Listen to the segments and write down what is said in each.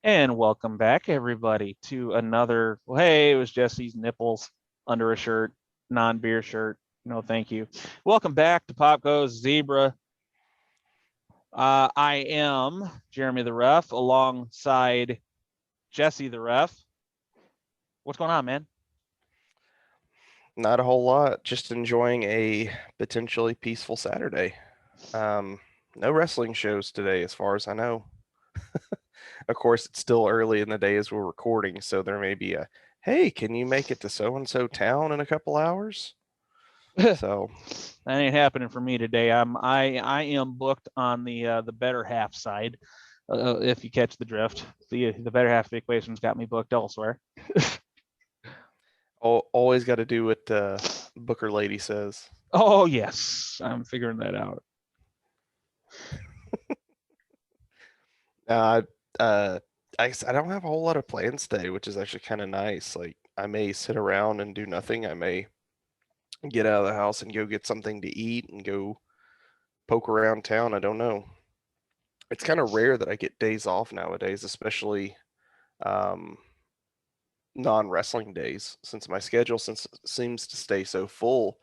And welcome back, everybody, to another. Well, hey, it was Jesse's nipples under a shirt, non-beer shirt. No, thank you. Welcome back to Pop Goes Zebra. I am Jeremy the Ref alongside Jesse the Ref. What's going on, man? Not a whole lot. Just enjoying a potentially peaceful Saturday. No wrestling shows today, as far as I know. Of course, it's still early in the day as we're recording, so there may be a, hey, can you make it to so-and-so town in a couple hours? So that ain't happening for me today. I am booked on the better half side. If you catch the drift, the better half of the equation's got me booked elsewhere. always got to do what Booker Lady says. Oh yes, I'm figuring that out. I don't have a whole lot of plans today, which is actually kind of nice. Like, I may sit around and do nothing. I may get out of the house and go get something to eat and go poke around town. I don't know. It's kind of rare that I get days off nowadays, especially non-wrestling days, since my schedule seems to stay so full.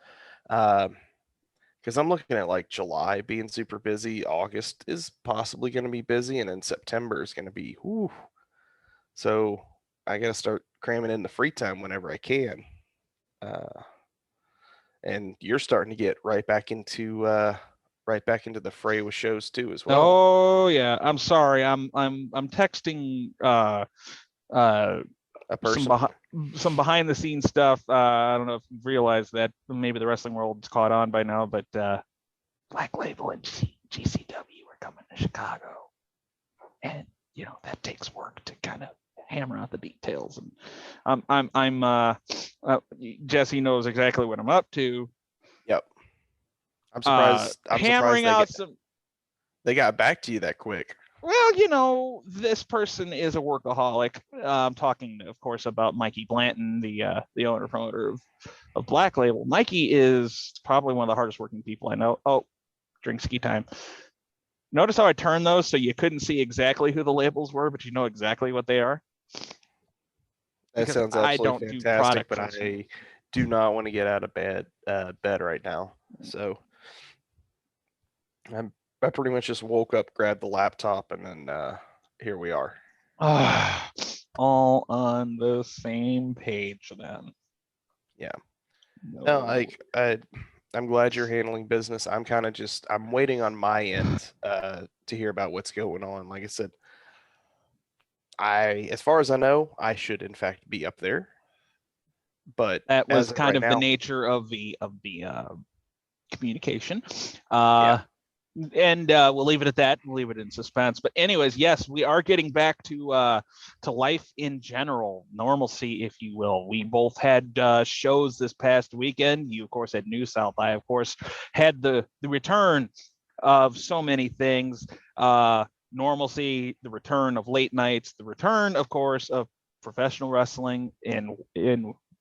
Because I'm looking at like July being super busy, August is possibly going to be busy, and then September is going to be whew. So I got to start cramming in the free time whenever I can. And you're starting to get right back into the fray with shows too as well. Oh yeah, I'm sorry. I'm texting a person. Some behind the scenes stuff. I don't know if you've realized that maybe the wrestling world's caught on by now, but Black Label and GCW are coming to Chicago, and you know that takes work to kind of hammer out the details. And I'm Jesse knows exactly what I'm up to. Yep. I'm surprised. Hammering out some. They got back to you that quick. Well, you know, this person is a workaholic. I'm talking, of course, about Mikey Blanton, the owner promoter of Black Label. Mikey is probably one of the hardest working people I know. Oh, drink ski time. Notice how I turned those so you couldn't see exactly who the labels were, but you know exactly what they are. That sounds absolutely fantastic, but I do not want to get out of bed right now. So I pretty much just woke up, grabbed the laptop, and then here we are. All on the same page then. Yeah. No, I'm glad you're handling business. I'm kind of I'm waiting on my end to hear about what's going on. Like I said, as far as I know, I should in fact be up there. But that was kind of the nature of the communication. Yeah. And we'll leave it at that. We'll leave it in suspense. But anyways, yes, we are getting back to life in general, normalcy, if you will. We both had shows this past weekend. You, of course, had New South. I, of course, had the return of so many things. Normalcy, the return of late nights, the return, of course, of professional wrestling in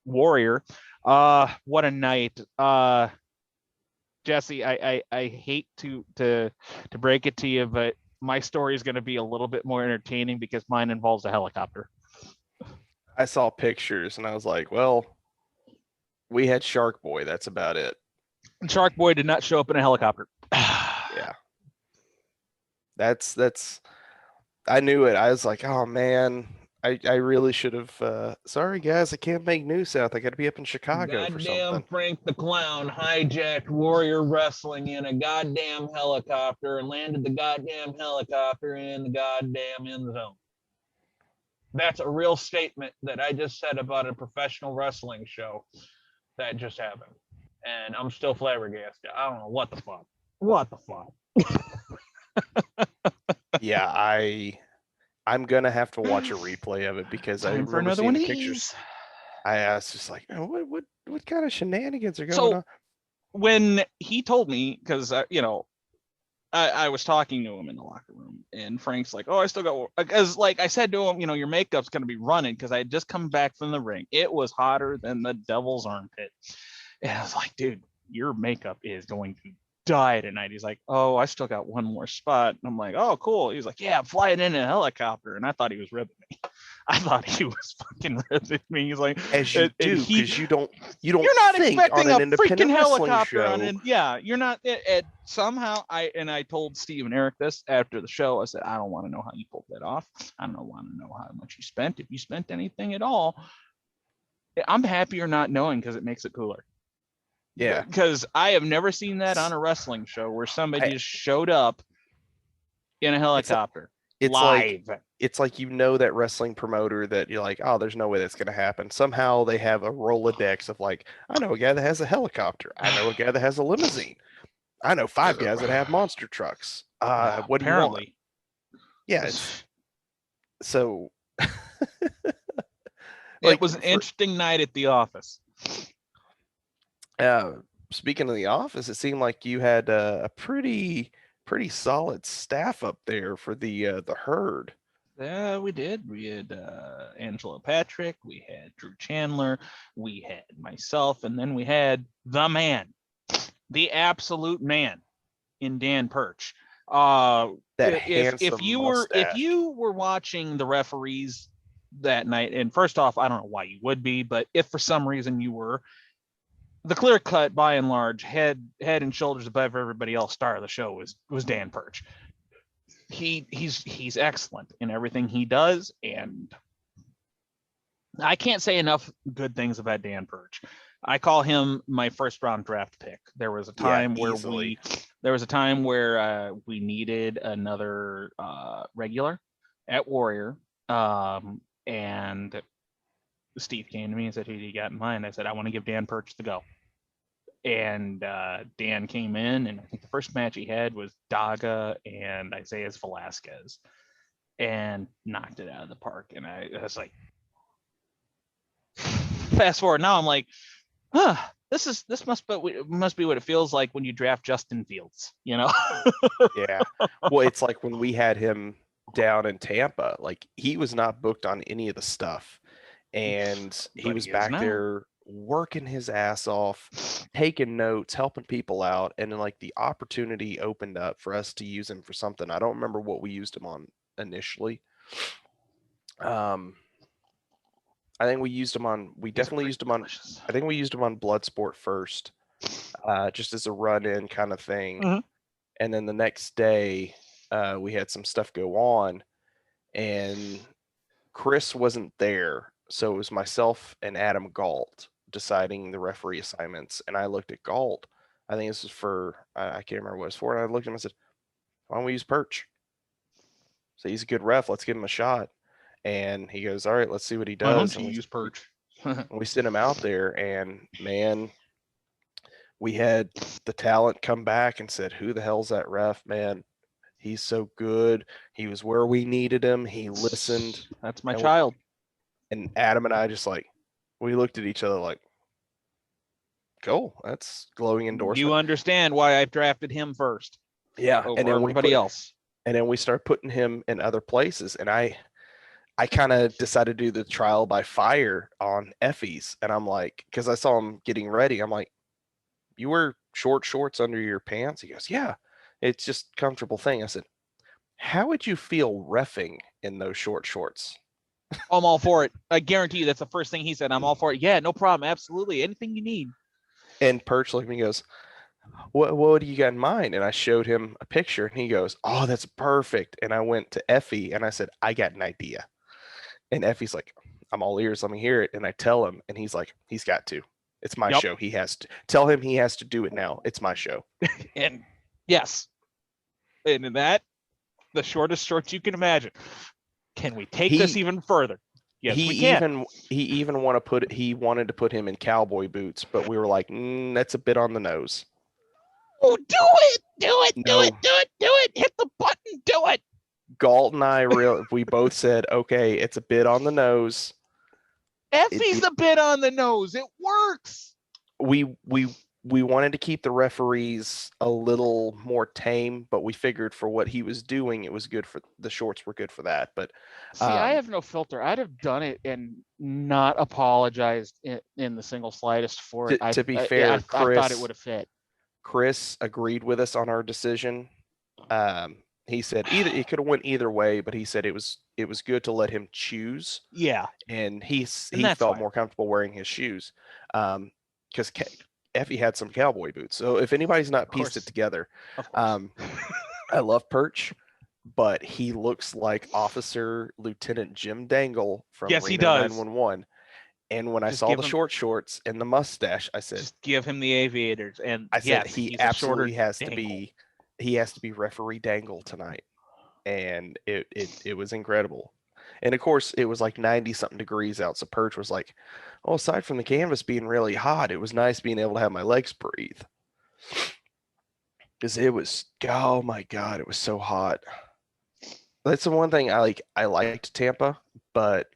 Warrior. What a night. Jesse, I hate to break it to you, but my story is going to be a little bit more entertaining because mine involves a helicopter. I saw pictures and I was like, well, we had Shark Boy. That's about it. And Shark Boy did not show up in a helicopter. Yeah. That's I knew it. I was like, oh man, I really should have. Sorry, guys, I can't make New South. I got to be up in Chicago for something. Goddamn Frank the Clown hijacked Warrior Wrestling in a goddamn helicopter and landed the goddamn helicopter in the goddamn end zone. That's a real statement that I just said about a professional wrestling show that just happened. And I'm still flabbergasted. I don't know what the fuck. What the fuck? Yeah, I'm gonna have to watch a replay of it because I remember seeing the pictures. I was just like, oh, what kind of shenanigans are going on? When he told me, because I was talking to him in the locker room, and Frank's like, oh, I still got, because like I said to him, your makeup's gonna be running because I had just come back from the ring. It was hotter than the devil's armpit, and I was like, dude, your makeup is going to died at night. He's like, oh, I still got one more spot. And I'm like, oh, cool. He's like, yeah, I'm flying in a helicopter. And I thought he was ribbing me. I thought he was fucking ribbing me. He's like, as you do, because you don't you're not think expecting on a an independent freaking wrestling helicopter show. on it. Yeah, you're not. Somehow I told Steve and Eric this after the show. I said, I don't want to know how you pulled that off. I don't want to know how much you spent. If you spent anything at all, I'm happier not knowing because it makes it cooler. Yeah, because I have never seen that on a wrestling show where somebody just showed up in a helicopter. It's live. It's like, you know, that wrestling promoter that you're like, oh, there's no way that's going to happen. Somehow they have a Rolodex of like, I know a guy that has a helicopter. I know a guy that has a limousine. I know 5 guys that have monster trucks. What do you want? Yeah. So it was an interesting night at the office. Speaking of the office, it seemed like you had a pretty solid staff up there for the herd. Yeah, we did. We had Angelo Patrick, we had Drew Chandler, we had myself, and then we had the man, the absolute man in Dan Perch. If you were watching the referees that night, and first off, I don't know why you would be, but if for some reason you were, the clear cut, by and large, head and shoulders above everybody else star of the show was Dan Perch. He's excellent in everything he does, and I can't say enough good things about Dan Perch. I call him my first round draft pick. There was a time where we needed another regular at Warrior, and Steve came to me and said, who do you got in mind? I said, I want to give Dan Perch the go. And Dan came in, and I think the first match he had was Daga and Isaiah Velasquez, and knocked it out of the park. And I was like, fast forward now, I'm like, this must be what it feels like when you draft Justin Fields, you know? Yeah. Well, it's like when we had him down in Tampa, like, he was not booked on any of the stuff, and he was back there working his ass off, taking notes, helping people out, and then like the opportunity opened up for us to use him for something. I don't remember what we used him on initially. I think we used him on I think we used him on Bloodsport first, just as a run-in kind of thing. Mm-hmm. And then the next day we had some stuff go on, and Chris wasn't there, so it was myself and Adam Galt deciding the referee assignments. And I looked at Galt. I think this was for, I can't remember what it was for. And I looked at him and said, why don't we use Perch? So he's a good ref. Let's give him a shot. And he goes, all right, let's see what he does. Why don't you use Perch? We sent him out there, and man, we had the talent come back and said, who the hell's that ref, man? He's so good. He was where we needed him. He listened. That's my child. And Adam and I just like, we looked at each other like, cool, that's glowing endorsement. You understand why I drafted him first. Yeah. And then everybody else. And then we started putting him in other places. And I kind of decided to do the trial by fire on Effie's. And I'm like, because I saw him getting ready, I'm like, you wear short shorts under your pants? He goes, yeah, it's just a comfortable thing. I said, how would you feel reffing in those short shorts? I'm all for it. I guarantee you that's the first thing he said. I'm all for it. Yeah, no problem. Absolutely. Anything you need. And Perch looked at me and goes, what do you got in mind? And I showed him a picture, and he goes, oh, that's perfect. And I went to Effie and I said, I got an idea. And Effie's like, I'm all ears. Let me hear it. And I tell him, and he's like, he's got to. It's my show. He has to. Tell him he has to do it now. It's my show. And yes. And in that, the shortest shorts you can imagine. Can we take this even further? Yes, we can. He wanted to put him in cowboy boots, but we were like, that's a bit on the nose. Oh, do it. Hit the button. Do it. Galt and I, we both said, okay, it's a bit on the nose. Effie's a bit on the nose. It works. We wanted to keep the referees a little more tame, but we figured for what he was doing, it was good for the shorts were good for that. But see, I have no filter. I'd have done it and not apologized in the single slightest for it. To be fair, Chris, I thought it would have fit. Chris agreed with us on our decision. He said it could have went either way, but he said it was good to let him choose. Yeah, and he that's felt fine. more comfortable wearing his shoes. Because Effie had some cowboy boots. So if anybody's not pieced it together, of course. I love Perch, but he looks like Officer Lieutenant Jim Dangle from Yes, he Reno does. 911. And when I saw the short shorts and the mustache, I said, just give him the aviators. And I said, yes, he he's absolutely has Dangle. to be. He has to be referee Dangle tonight, and it was incredible. And of course, it was like 90 something degrees out. So Perch was like, "Oh, aside from the canvas being really hot, it was nice being able to have my legs breathe." Because it was, oh my God, it was so hot. That's the one thing I like. I liked Tampa, but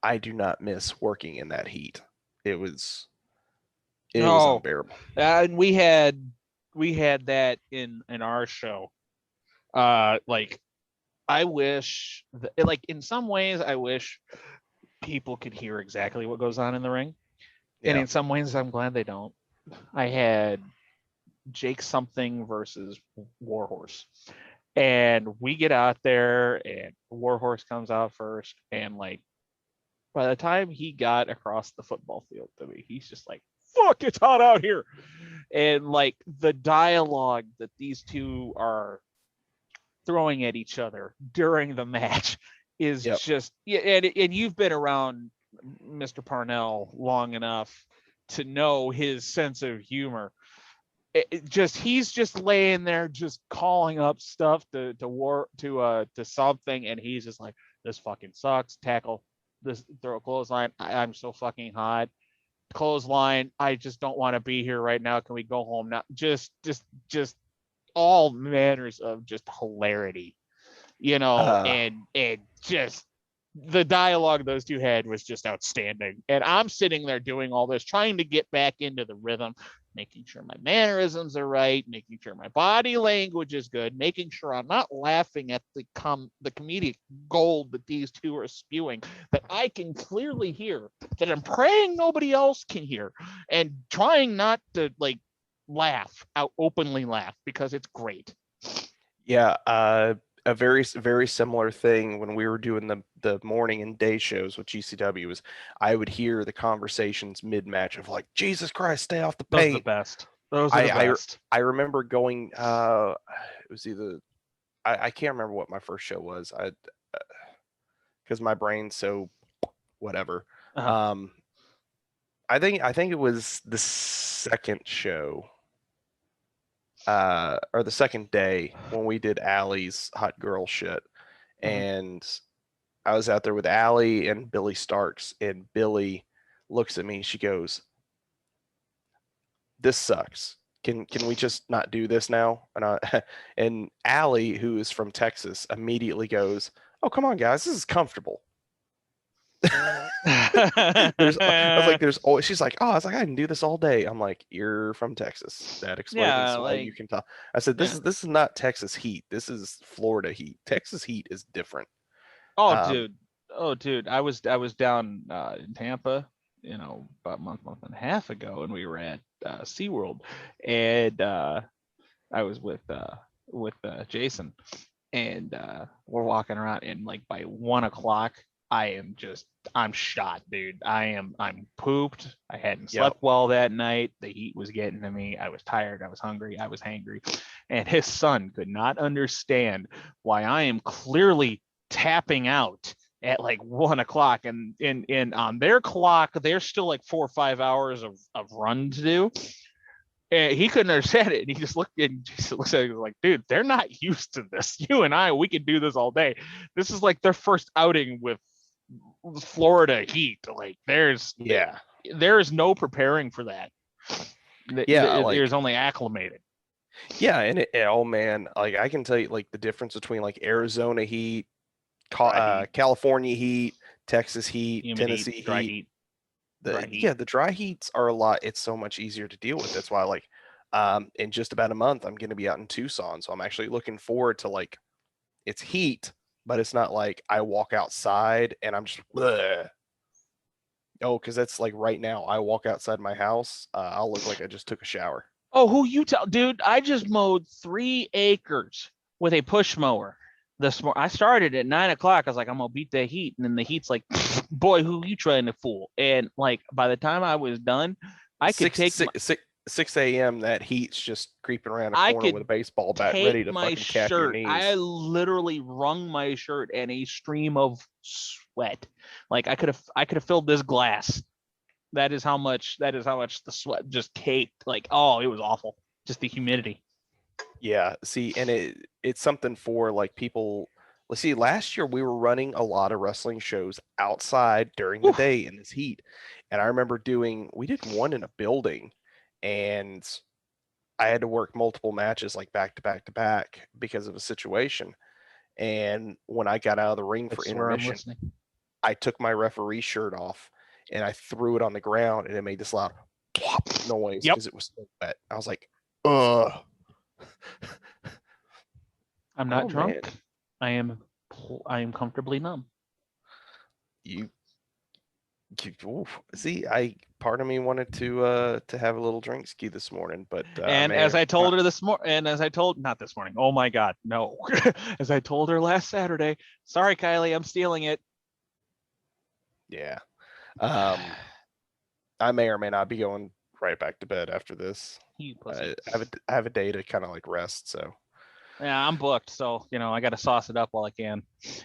I do not miss working in that heat. It was unbearable. And we had that in our show. Like I wish like in some ways I wish people could hear exactly what goes on in the ring. Yeah. And in some ways I'm glad they don't. I had Jake something versus Warhorse. And we get out there and Warhorse comes out first, and like by the time he got across the football field to me, he's just like, fuck, it's hot out here. And like the dialogue that these two are throwing at each other during the match is just, and you've been around Mr. Parnell long enough to know his sense of humor. He's just laying there just calling up stuff to something, and he's just like, this fucking sucks, tackle this, throw a clothesline, I'm so fucking hot, clothesline, I just don't want to be here right now, can we go home now? Just all manners of just hilarity, and just the dialogue those two had was just outstanding. And I'm sitting there doing all this, trying to get back into the rhythm, making sure my mannerisms are right, making sure my body language is good, making sure I'm not laughing at the comedic gold that these two are spewing, that I can clearly hear, that I'm praying nobody else can hear, and trying not to like openly laugh, because it's great. Yeah, a very, very similar thing when we were doing the morning and day shows with GCW was I would hear the conversations mid-match of like, Jesus Christ, stay off the paint. Those are the best. Those are the best. I remember going, it was either, I can't remember what my first show was. Because my brain's so whatever. I think it was the second show. Or the second day when we did Allie's hot girl shit. And I was out there with Allie and Billy Starks, and Billy looks at me, she goes, this sucks. Can we just not do this now? And Allie, who is from Texas, immediately goes, oh, come on, guys, this is comfortable. I was like, there's always, she's like, oh, I was like, I can do this all day. I'm like, you're from Texas. That explains why you can talk. I said, this is not Texas heat. This is Florida heat. Texas heat is different. Dude. I was down in Tampa, about a month and a half ago, and we were at SeaWorld, and I was with Jason, and we're walking around, and like by 1 o'clock, I'm shot, dude. I'm pooped. I hadn't slept well that night. The heat was getting to me. I was tired. I was hungry. I was hangry. And his son could not understand why I am clearly tapping out at like 1 o'clock. And on their clock, there's still like 4 or 5 hours of run to do. And he couldn't understand it. And he just looked at it like, dude, they're not used to this. You and I, we can do this all day. This is like their first outing with Florida heat. Like there is no preparing for that. There's only acclimated. Yeah, and oh man, like I can tell you like the difference between like Arizona heat, California heat, Texas heat, humid Tennessee heat, dry heat. The dry heats are a lot. It's so much easier to deal with. That's why like in just about a month I'm going to be out in Tucson, so I'm actually looking forward to like it's heat, but it's not like I walk outside and I'm just bleh. Oh, because that's like right now I walk outside my house, I'll look like I just took a shower. Oh, who you tell, dude? I just mowed 3 acres with a push mower this morning. I started at 9 o'clock. I was like, I'm gonna beat the heat, and then the heat's like, boy, who you trying to fool? And like by the time I was done, I could 6 take my, 6 a.m. That heat's just creeping around a I corner with could a baseball bat, take ready to my fucking cap your shirt. I knees. literally wrung my shirt and a stream of sweat. Like I could have filled this glass. That is how much the sweat just caked. Like, oh, it was awful. Just the humidity. Yeah, see, and it's something for like people. Let's see, last year we were running a lot of wrestling shows outside during the Whew. day in this heat. And I remember we did one in a building, and I had to work multiple matches like back to back to back because of a situation. And when I got out of the ring I for swear I'm intermission, listening. I took my referee shirt off and I threw it on the ground, and it made this loud plop noise Yep. because it was so wet. I was like, ugh. I'm not Oh man, drunk. I am I am comfortably numb. you, oof. See, I part of me wanted to have a little drink ski this morning, but And as man, I told her this morning, and as I told not this morning, oh my god, no. As I told her last Saturday, sorry Kylie, I'm stealing it. yeah, I may or may not be going right back to bed after this. You pussy. I have a day to kind of like rest, so Yeah, I'm booked, so I got to sauce it up while I can.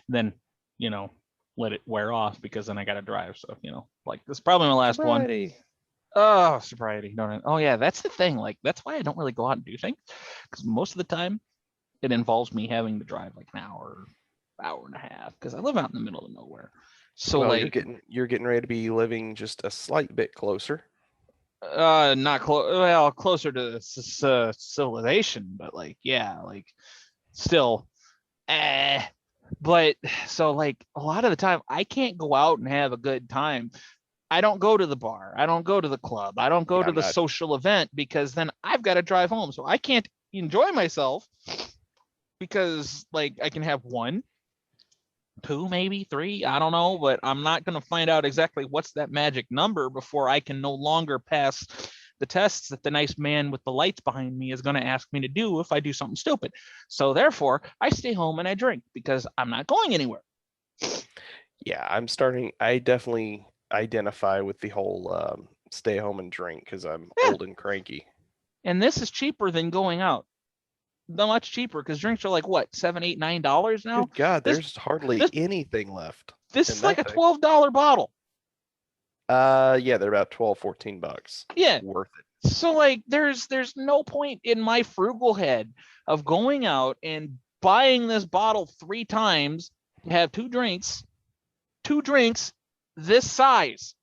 Then, you know, let it wear off because then I got to drive. So, like this is probably my last one. sobriety. Oh, sobriety. Oh yeah, that's the thing. Like that's why I don't really go out and do things because most of the time it involves me having to drive like an hour and a half because I live out in the middle of nowhere. So Well, like, you're getting ready to be living just a slight bit closer. not close. Well, closer to civilization, but like, yeah, like still, eh. But so like a lot of the time I can't go out and have a good time. I don't go to the bar. I don't go to the club. I don't go Yeah, to I'm the not. social event because then I've got to drive home. So I can't enjoy myself because like I can have one, two, maybe three. I don't know, but I'm not going to find out exactly what's that magic number before I can no longer pass the tests that the nice man with the lights behind me is going to ask me to do if I do something stupid. So therefore, I stay home and I drink because I'm not going anywhere. Yeah, I definitely identify with the whole stay home and drink because I'm Yeah. old and cranky. And this is cheaper than going out. Not much cheaper because drinks are like what, $7, $8, $9 now. Good God, This there's hardly this anything left this in is like that a thing. $12 bottle. Yeah, they're about 12, $14. Yeah. Worth it. So like there's no point in my frugal head of going out and buying this bottle 3 times to have two drinks this size.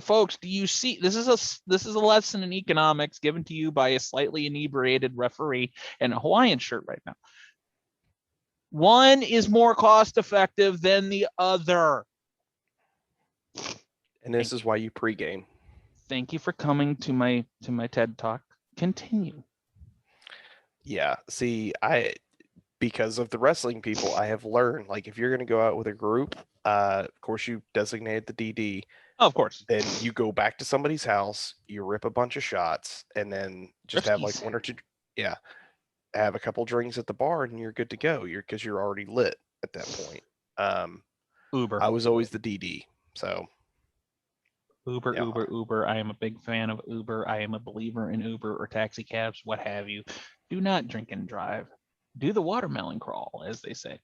Folks, do you see this is a lesson in economics given to you by a slightly inebriated referee in a Hawaiian shirt right now. One is more cost effective than the other. And this is why you pregame. Thank you for coming to my TED Talk. Continue. Yeah, see, because of the wrestling people, I have learned like if you're going to go out with a group, of course you designated the DD. Oh, of course. Then you go back to somebody's house, you rip a bunch of shots, and then just have like Ripskis. one or two. Yeah, have a couple drinks at the bar, and you're good to go. Because you're already lit at that point. Uber. I was always the DD, so Uber, yeah. Uber. I am a big fan of Uber. I am a believer in Uber or taxi cabs, what have you. Do not drink and drive. Do the watermelon crawl, as they say.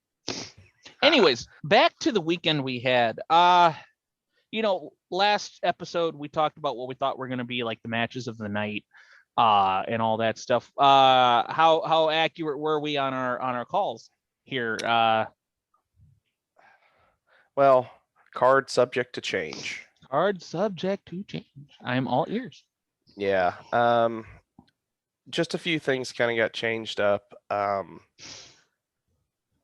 Anyways, back to the weekend we had. Last episode we talked about what we thought were going to be like the matches of the night, and all that stuff. How accurate were we on our calls here? Well, card subject to change. Card subject to change. I'm all ears. Yeah. Just a few things kind of got changed up.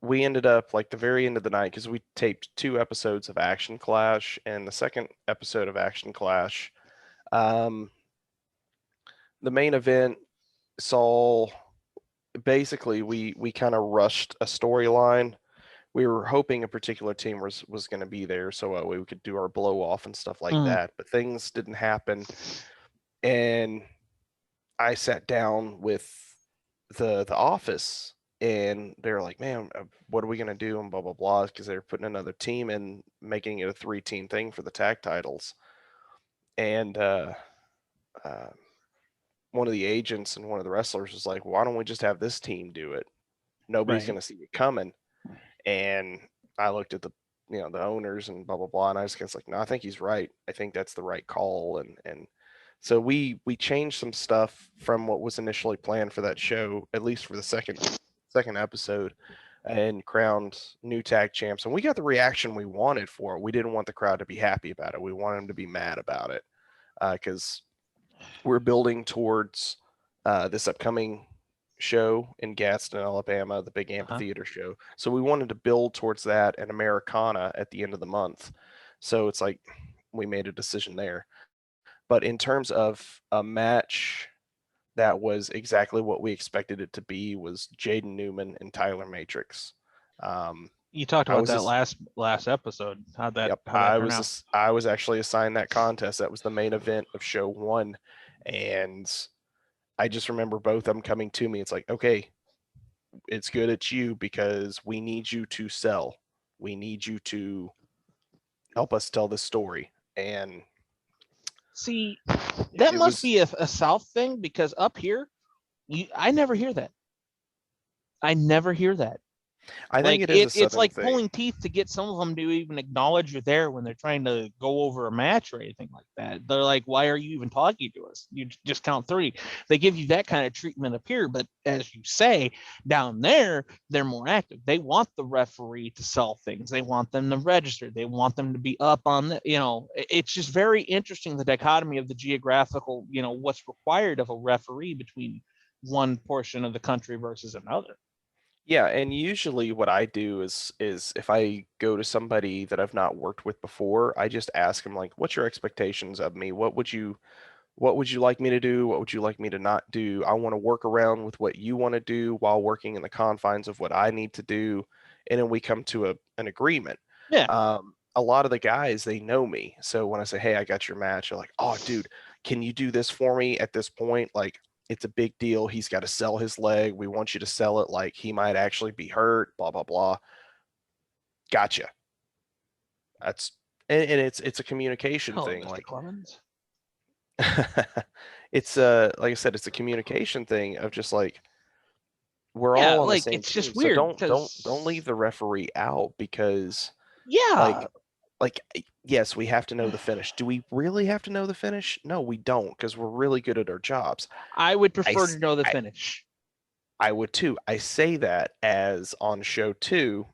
We ended up like the very end of the night because we taped 2 episodes of Action Clash, and the second episode of Action Clash, the main event saw basically we kind of rushed a storyline. We were hoping a particular team was going to be there so we could do our blow off and stuff like that, but things didn't happen. And I sat down with the office, and they're like, "Man, what are we gonna do?" And blah blah blah, because they're putting another team in, making it a 3-team thing for the tag titles. And uh, one of the agents and one of the wrestlers was like, "Why don't we just have this team do it? Nobody's Right. gonna see it coming." And I looked at the owners and blah blah blah, and I was like, "No, I think he's right. I think that's the right call." And so we changed some stuff from what was initially planned for that show, at least for the second episode, and crowned new tag champs. And we got the reaction we wanted for it. We didn't want the crowd to be happy about it. We wanted them to be mad about it, because we're building towards this upcoming show in Gadsden, Alabama, the big amphitheater show. So we wanted to build towards that and Americana at the end of the month. So it's like we made a decision there. But in terms of a match that was exactly what we expected it to be, was Jaden Newman and Tyler Matrix. You talked I about was that just, last episode. How'd that yep, turn out? I was actually assigned that contest. That was the main event of show 1, and I just remember both of them coming to me. It's like, okay, it's good at you because we need you to sell. We need you to help us tell this story. And See, that it must was, be a South thing, because up here, I never hear that. I never hear that. I think Like it is a it's Southern like thing. pulling teeth to get some of them to even acknowledge you're there when they're trying to go over a match or anything like that. They're like, "Why are you even talking to us? You just count 3." They give you that kind of treatment up here, but as you say, down there they're more active. They want the referee to sell things. They want them to register. They want them to be up on the. It's just very interesting, the dichotomy of the geographical. What's required of a referee between one portion of the country versus another. Yeah, and usually what I do is if I go to somebody that I've not worked with before, I just ask them, like, "What's your expectations of me? What would you like me to do? What would you like me to not do? I want to work around with what you want to do while working in the confines of what I need to do." And then we come to an agreement. Yeah. A lot of the guys, they know me. So when I say, "Hey, I got your match," they're like, "Oh, dude, can you do this for me at this point? Like, it's a big deal. He's got to sell his leg. We want you to sell it like he might actually be hurt, blah, blah, blah." Gotcha. That's, and it's a communication Hello, thing. Mr. Like, Clemens. it's like I said, it's a communication thing of just like, we're Yeah, all on the like same it's just team. So weird don't leave because the referee out, because yeah, like yes, we have to know the finish. Do we really have to know the finish? No, we don't, because we're really good at our jobs. I would I, prefer to s- know the I finish. I would too. I say that as on show 2,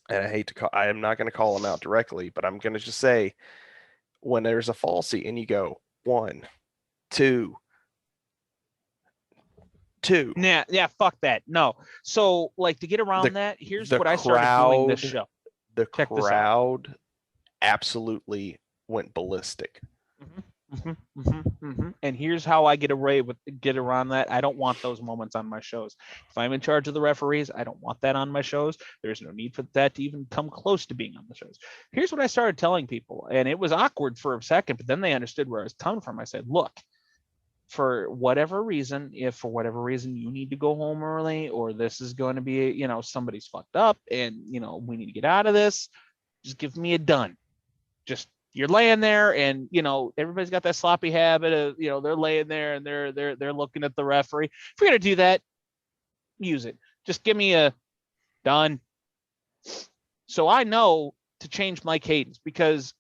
and I am not going to call them out directly, but I'm going to just say, when there's a falsie and you go 1, 2, 2, Yeah, fuck that. No. So, like, to get the around that, here's the what I started doing this crowd show. the Check this out. crowd absolutely went ballistic. And here's how I get around that. I don't want those moments on my shows. If I'm in charge of the referees, I don't want that on my shows. There's no need for that to even come close to being on the shows. Here's what I started telling people, and it was awkward for a second, but then they understood where I was coming from. I said, "Look, for whatever reason, if for whatever reason you need to go home early, or this is going to be, somebody's fucked up and, we need to get out of this, just give me a done. Just, you're laying there and, everybody's got that sloppy habit of, they're laying there and they're looking at the referee. If you're going to do that, use it. Just give me a done." So I know to change my cadence, because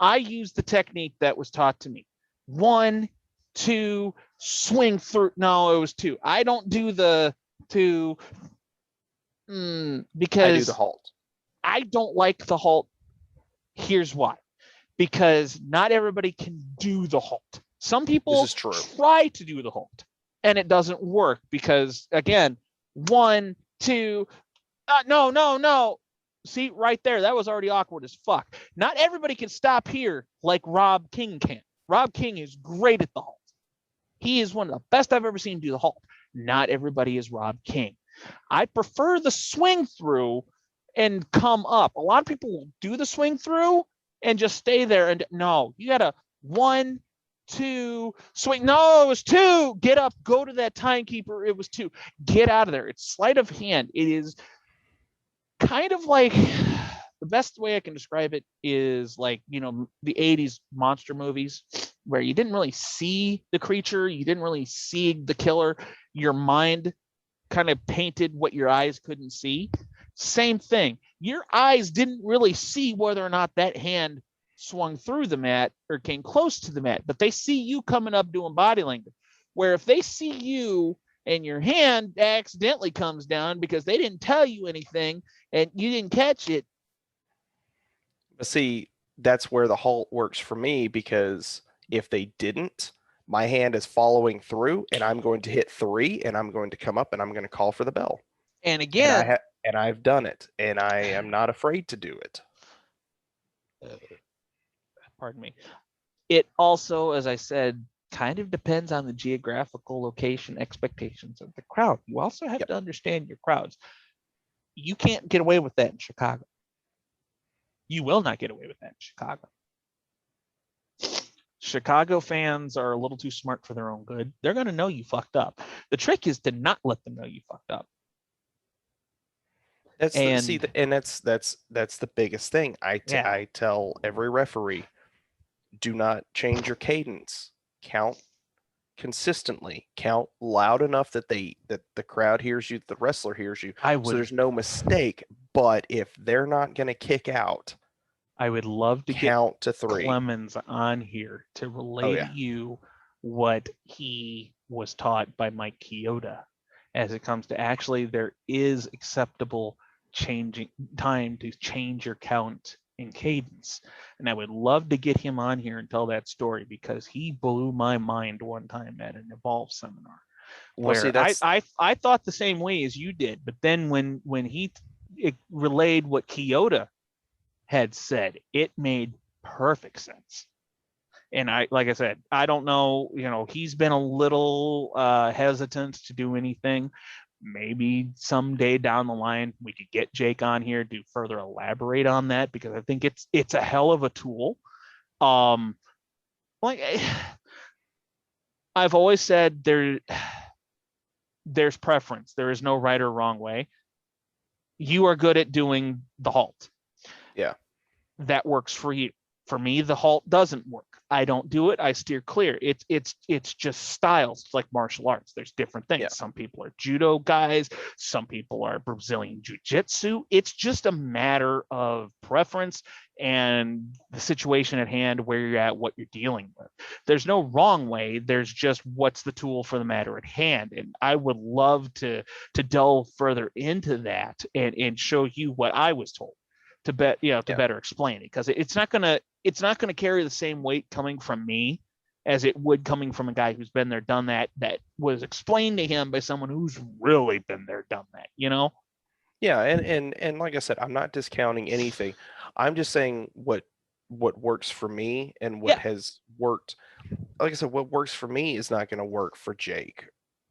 I use the technique that was taught to me. 1, 2, swing through. No, it was 2. I don't do the 2 I do the because halt. I don't like the halt. Here's why. Because not everybody can do the halt. Some This people is true. try to do the halt and it doesn't work because, again, 1, 2, no. See, right there, that was already awkward as fuck. Not everybody can stop here like Rob King can. Rob King is great at the halt. He is one of the best I've ever seen do the halt. Not everybody is Rob King. I prefer the swing through and come up. A lot of people will do the swing through and just stay there. And no, you got to 1, 2. Swing. No, it was 2. Get up. Go to that timekeeper. It was 2. Get out of there. It's sleight of hand. It is kind of like, the best way I can describe it is like, the 80s monster movies where you didn't really see the creature. You didn't really see the killer. Your mind kind of painted what your eyes couldn't see. Same thing. Your eyes didn't really see whether or not that hand swung through the mat or came close to the mat, but they see you coming up doing body language. Where if they see you and your hand accidentally comes down because they didn't tell you anything and you didn't catch it. But see, that's where the halt works for me, because if they didn't, my hand is following through and I'm going to hit 3 and I'm going to come up and I'm going to call for the bell. And again, and I've done it and I am not afraid to do it. Pardon me. It also, as I said, kind of depends on the geographical location expectations of the crowd. You also have to understand your crowds. You can't get away with that in Chicago. You will not get away with that in Chicago. Chicago fans are a little too smart for their own good. They're going to know you fucked up. The trick is to not let them know you fucked up. That's the biggest thing. I tell every referee, do not change your cadence. Count consistently. Count loud enough that the crowd hears you, the wrestler hears you. So there's no mistake. But if they're not going to kick out, I would love to count to 3. Clemens on here to relay to you what he was taught by Mike Chioda as it comes to actually there is acceptable changing time to change your count in cadence. And I would love to get him on here and tell that story because he blew my mind one time at an Evolve seminar where I thought the same way as you did. But then when he relayed what Chioda had said, it made perfect sense. And like I said, I don't know, he's been a little hesitant to do anything. Maybe someday down the line we could get Jake on here to further elaborate on that, because I think it's a hell of a tool. Like I've always said, there's preference. There is no right or wrong way. You are good at doing the halt. Yeah. That works for you. For me, the halt doesn't work. I don't do it. I steer clear. It's just styles. It's like martial arts. There's different things. Yeah. Some people are judo guys. Some people are Brazilian jiu-jitsu. It's just a matter of preference and the situation at hand, where you're at, what you're dealing with. There's no wrong way. There's just what's the tool for the matter at hand. And I would love to delve further into that and show you what I was told to better explain it, because it's not gonna carry the same weight coming from me as it would coming from a guy who's been there, done that was explained to him by someone who's really been there, done that. Yeah, and like I said, I'm not discounting anything. I'm just saying what works for me and what has worked. Like I said, what works for me is not going to work for Jake,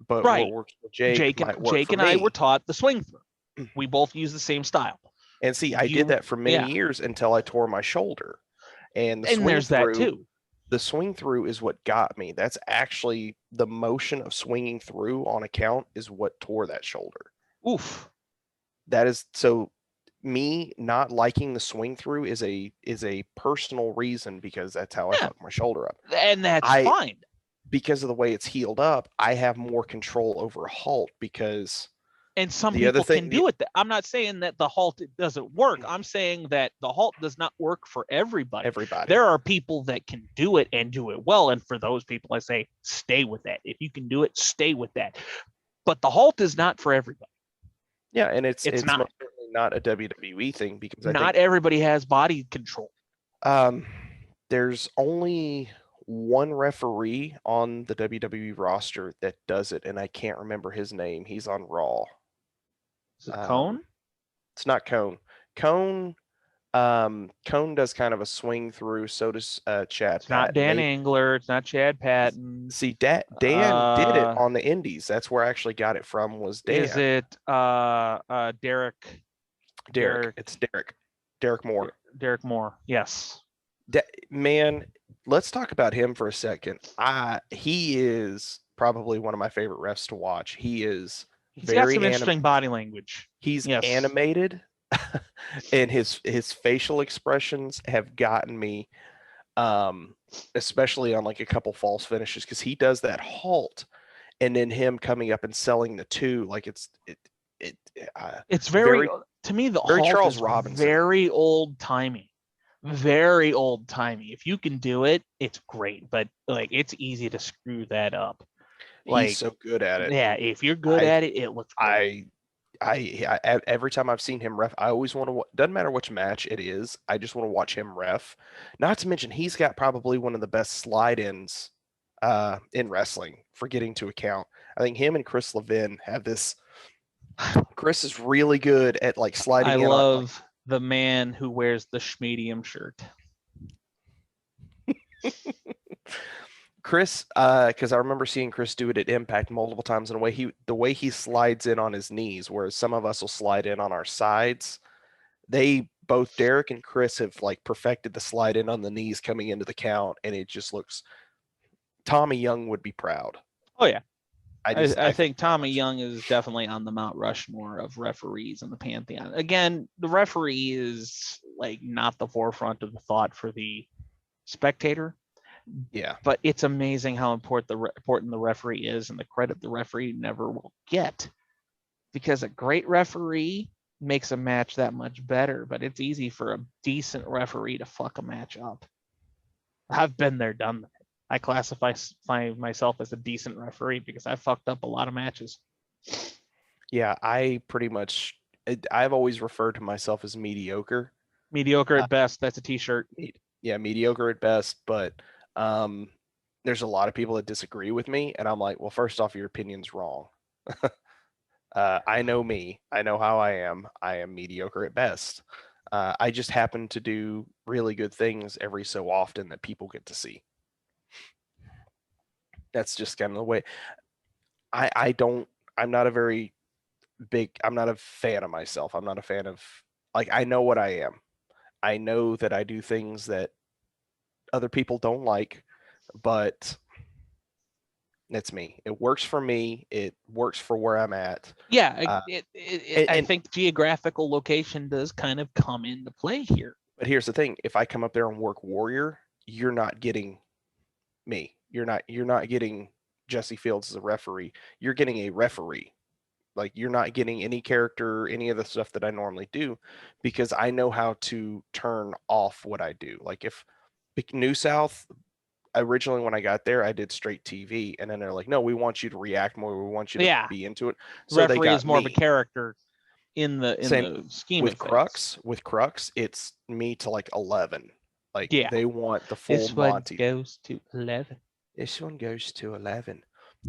but what works for Jake and I were taught the swing through. We both use the same style. And see, I did that for many years until I tore my shoulder. And there's that too. The swing through is what got me. That's actually the motion of swinging through on a count is what tore that shoulder. Oof. That is, so me not liking the swing through is a personal reason, because that's how I fucked my shoulder up. And that's fine. Because of the way it's healed up, I have more control over a halt, because and some people can do it. I'm not saying that the halt doesn't work. I'm saying that the halt does not work for everybody. There are people that can do it and do it well. And for those people, I say, stay with that. If you can do it, stay with that. But the halt is not for everybody. Yeah, and it's not a WWE thing, because not everybody has body control. There's only one referee on the WWE roster that does it, and I can't remember his name. He's on Raw. Is it Cone? It's not Cone. Cone does kind of a swing through. So does Chad. It's not Dan Engler. It's not Chad Patton. See, Dan did it on the Indies. That's where I actually got it from. Was Dan? Is it Derek? Derek. It's Derek. Derek Moore. Derek Moore. Yes. Man, let's talk about him for a second. He is probably one of my favorite refs to watch. He is He's got some very interesting body language. He's Yes. animated, and his facial expressions have gotten me, especially on like a couple false finishes, because he does that halt, and then him coming up and selling the two, like it's very to me the very halt Charles is Robinson. very old timey. Very old timey. If you can do it, it's great, but like it's easy to screw that up. Like, he's so good at it. Yeah, if you're good at it, it looks great. I every time I've seen him ref, I always want to. Doesn't matter which match it is, I just want to watch him ref. Not to mention, he's got probably one of the best slide-ins in wrestling for getting to a count. I think him and Chris Levin have this. Chris is really good at like sliding in. I love the man who wears the schmedium shirt. Chris, because I remember seeing Chris do it at Impact multiple times, and the way he slides in on his knees, whereas some of us will slide in on our sides. Both Derek and Chris have like perfected the slide in on the knees coming into the count, and it just looks. Tommy Young would be proud. Oh yeah, I think Tommy Young is definitely on the Mount Rushmore of referees in the pantheon. Again, the referee is like not the forefront of the thought for the spectator. Yeah, but it's amazing how important the referee is, and the credit the referee never will get, because a great referee makes a match that much better. But it's easy for a decent referee to fuck a match up. I've been there, done that. I classify myself as a decent referee because I fucked up a lot of matches. Yeah, I've always referred to myself as mediocre. Mediocre at best. That's a t-shirt. Yeah, mediocre at best, but there's a lot of people that disagree with me, and I'm like, well, first off, your opinion's wrong. I know me. I know how I am. I am mediocre at best. I just happen to do really good things every so often that people get to see. That's just kind of the way. I'm not a fan of myself. I'm not a fan of, like, I know what I am. I know that I do things that other people don't like, but it's me. It works for me. It works for where I'm at. Yeah, I think geographical location does kind of come into play here. But here's the thing: if I come up there and work Warrior, you're not getting me. You're not getting Jesse Fields as a referee. You're getting a referee. Like, you're not getting any character, any of the stuff that I normally do, because I know how to turn off what I do. Like, if New South, originally when I got there, I did straight TV, and then they're like, no, we want you to react more. We want you to be into it. So referee is more of a character in the scheme with of Crux. Things. With Crux, it's me to like 11. Like, they want the full this Monty. This one goes to 11. This one goes to 11.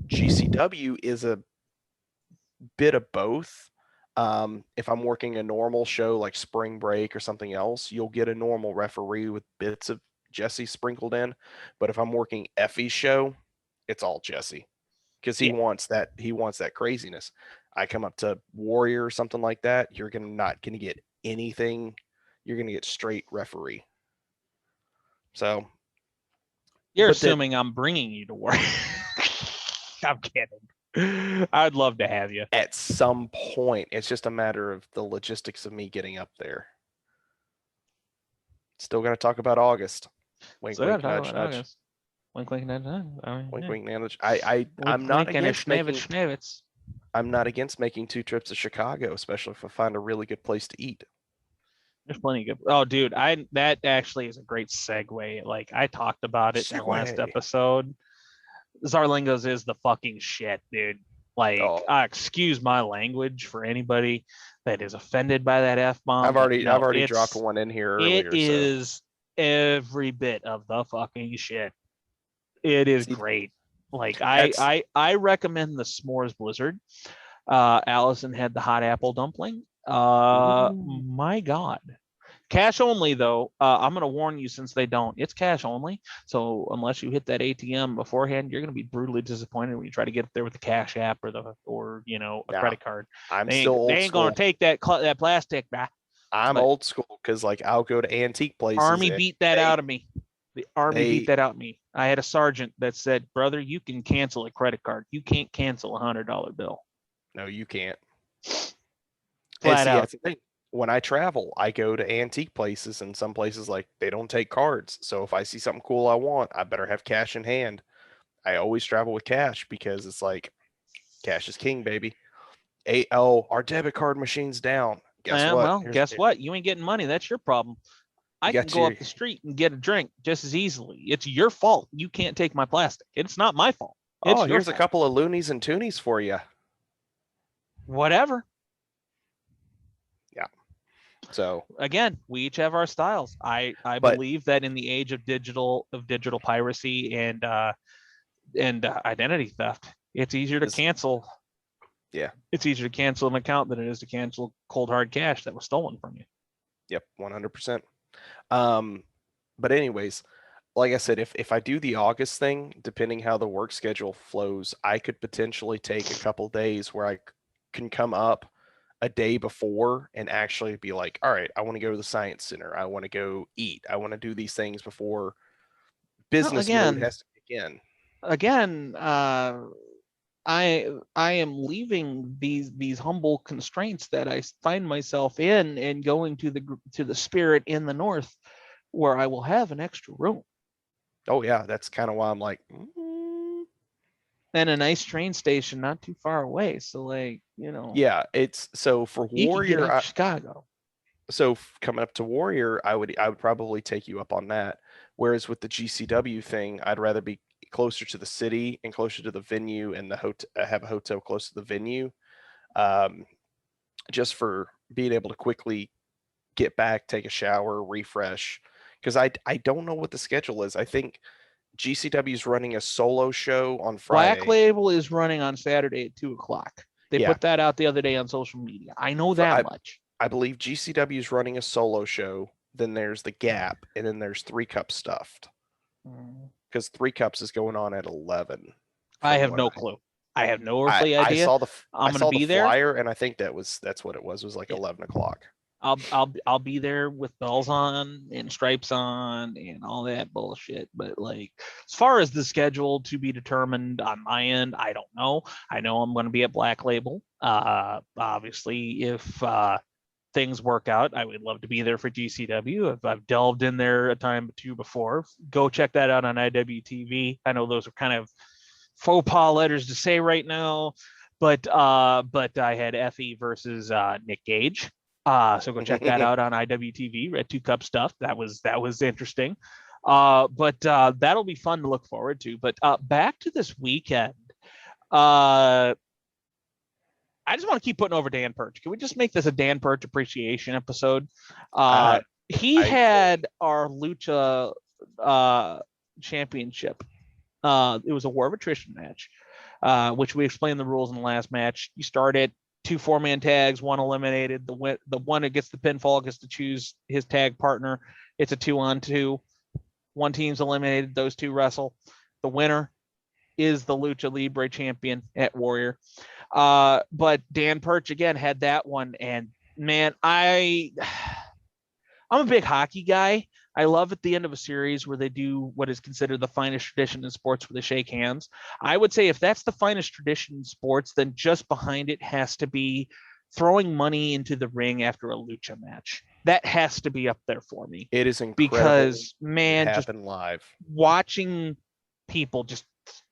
GCW is a bit of both. If I'm working a normal show like Spring Break or something else, you'll get a normal referee with bits of Jesse sprinkled in. But if I'm working Effie's show, it's all Jesse, because he wants that craziness. I come up to Warrior or something like that, you're not gonna get anything. You're gonna get straight referee. So you're assuming I'm bringing you to Warrior. I'm kidding. I'd love to have you at some point. It's just a matter of the logistics of me getting up there. Still got to talk about August. Wink, wink, nudge, nudge. Wink, wink, nudge, nudge. Wink, wink, nudge. I'm not against I'm not against making 2 trips to Chicago, especially if I find a really good place to eat. There's plenty of good. Oh, dude, that actually is a great segue. Like, I talked about it in the last episode. Zarlingos is the fucking shit, dude. Like, excuse my language for anybody that is offended by that F-bomb. I've already dropped one in here earlier. It is every bit of the fucking shit. It is great. Like, I recommend the S'mores Blizzard. Allison had the hot apple dumpling. My God. Cash only, though. I'm going to warn you, since they don't. It's cash only. So unless you hit that ATM beforehand, you're going to be brutally disappointed when you try to get up there with the Cash App or a credit card. They ain't going to take that plastic back. I'm old school, because like I'll go to antique places. Army beat that out of me. The Army beat that out of me. I had a sergeant that said, "Brother, you can cancel a credit card. You can't cancel $100 bill." No, you can't. Flat out. That's the thing. When I travel, I go to antique places, and some places like they don't take cards. So if I see something cool I want, I better have cash in hand. I always travel with cash because it's like cash is king, baby. Our debit card machine's down. Guess what? Well, guess what? You ain't getting money. That's your problem. I can go up the street and get a drink just as easily. It's your fault. You can't take my plastic. It's not my fault. It's here's a couple of loonies and toonies for you. Whatever. Yeah. So again, we each have our styles. I believe that in the age of digital piracy and identity theft, it's easier to cancel. Yeah. It's easier to cancel an account than it is to cancel cold hard cash that was stolen from you. Yep, 100%. But anyways, like I said, if I do the August thing, depending how the work schedule flows, I could potentially take a couple days where I can come up a day before and actually be like, all right, I want to go to the science center. I want to go eat. I want to do these things before business mode has to kick in. Again, I am leaving these humble constraints that I find myself in and going to the Spirit in the north, where I will have an extra room. Oh yeah, that's kind of why I'm like, and a nice train station not too far away. So like, yeah, it's so for Warrior, Chicago. So coming up to Warrior, I would probably take you up on that. Whereas with the GCW thing, I'd rather be closer to the city and closer to the venue, and have a hotel close to the venue, just for being able to quickly get back, take a shower, refresh. Because I don't know what the schedule is. I think GCW is running a solo show on Friday. Black Label is running on Saturday at 2:00. They put that out the other day on social media. I know that much. I believe GCW is running a solo show. Then there's the Gap, and then there's 3 Cup Stuffed. Because 3 Cups is going on at 11. I have no clue. I have no earthly idea. I saw the flyer, and I think that's what it was. It was like 11 o'clock. I'll be there with bells on and stripes on and all that bullshit. But like, as far as the schedule to be determined on my end, I don't know. I know I'm going to be at Black Label. Obviously, if things work out, I would love to be there for GCW. I've delved in there a time or two before. Go check that out on IWTV. I know those are kind of faux pas letters to say right now, but I had Effie versus Nick Gage. So go check that out on IWTV. Red 2 Cup Stuff. That was interesting. But that'll be fun to look forward to. But back to this weekend. I just want to keep putting over Dan Perch. Can we just make this a Dan Perch appreciation episode? He had our Lucha championship. It was a war of attrition match, which we explained the rules in the last match. You start it, 2 4-man tags, 1 eliminated. The one that gets the pinfall gets to choose his tag partner. It's a 2-on-2. 1 team's eliminated. Those 2 wrestle. The winner is the Lucha Libre champion at Warrior. But Dan Perch again had that one, and man, I'm a big hockey guy. I love at the end of a series where they do what is considered the finest tradition in sports, where they shake hands. I would say if that's the finest tradition in sports, then just behind it has to be throwing money into the ring after a lucha match. That has to be up there for me. It is incredible because, man, just live watching people just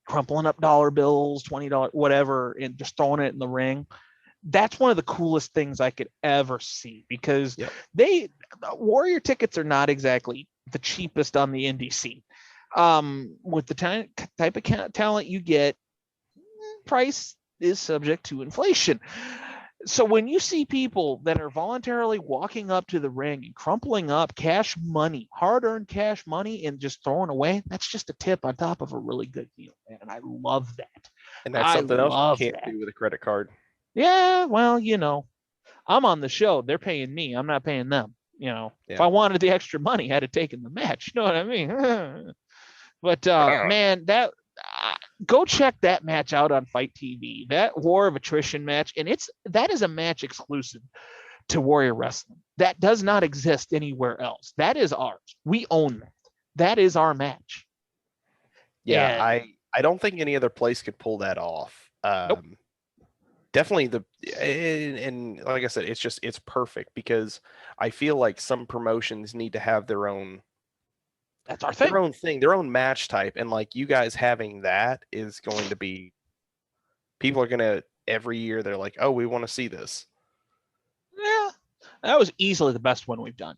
crumpling up dollar bills, $20, whatever, and just throwing it in the ring. That's one of the coolest things I could ever see, because Warrior tickets are not exactly the cheapest on the indie scene. With the type of talent you get, price is subject to inflation. So when you see people that are voluntarily walking up to the ring and crumpling up cash money, hard-earned cash money, and just throwing away, that's just a tip on top of a really good deal, man. And I love that. And that's something else you can't do with a credit card. Yeah, well, I'm on the show. They're paying me. I'm not paying them. If I wanted the extra money, I'd have taken the match. You know what I mean? But man, go check that match out on Fight TV. That War of Attrition match, and that is a match exclusive to Warrior Wrestling. That does not exist anywhere else. That is ours. We own that. that is our match. Yeah, And I don't think any other place could pull that off. nope, Definitely and like I said, it's perfect because I feel like some promotions need to have that's our thing. their own match type, and like you guys having that is going to be, people are gonna every year they're like, oh, we want to see this. Yeah, that was easily the best one we've done.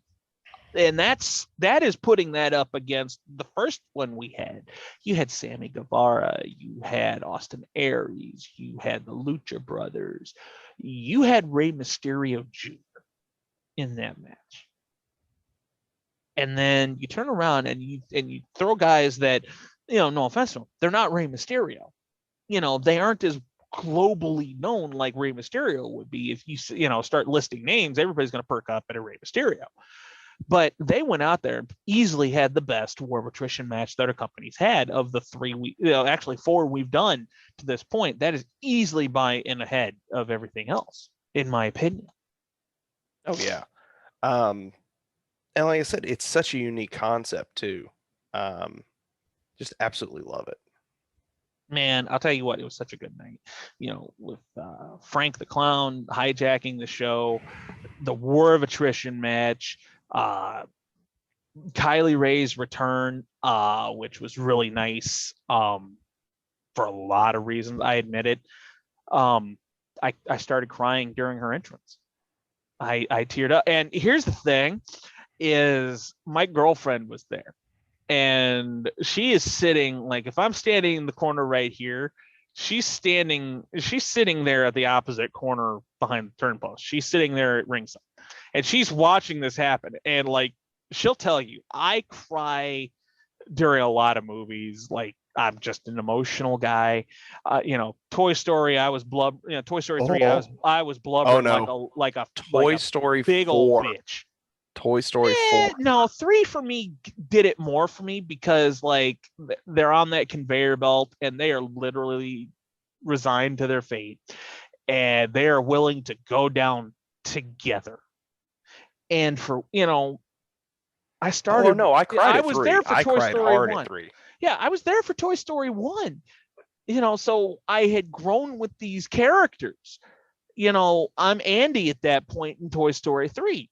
And that is putting that up against the first one we had. You had Sammy Guevara, you had Austin Aries, you had the Lucha Brothers, you had Rey Mysterio Jr. in that match. And then you turn around and you throw guys that, no offense to them, they're not Rey Mysterio. They aren't as globally known like Rey Mysterio would be. If you start listing names, everybody's going to perk up at a Rey Mysterio. But they went out there and easily had the best war of attrition match that our company's had of the actually 4 we've done to this point. That is easily by and ahead of everything else, in my opinion. Oh yeah. And like I said, it's such a unique concept too. Just absolutely love it. Man, I'll tell you what, it was such a good night. With Frank the Clown hijacking the show, the war of attrition match, Kylie Rae's return, which was really nice for a lot of reasons. I admit it. I started crying during her entrance. I teared up. And here's the thing is my girlfriend was there. And she is sitting, like, if I'm standing in the corner right here, she's sitting there at the opposite corner behind the turnpost. She's sitting there at ringside. And she's watching this happen. And like, she'll tell you, I cry during a lot of movies. Like, I'm just an emotional guy. Toy Story, I was Toy Story 3, I was blubbering like a Toy Story big 4. old bitch. Toy Story 4. No, 3 for me did it more for me because like they're on that conveyor belt and they are literally resigned to their fate and they are willing to go down together. And for I started. Oh no, I cried. I was 3. there for I Toy cried Story hard 1. At 3. Yeah, I was there for Toy Story 1. So I had grown with these characters. I'm Andy at that point in Toy Story 3.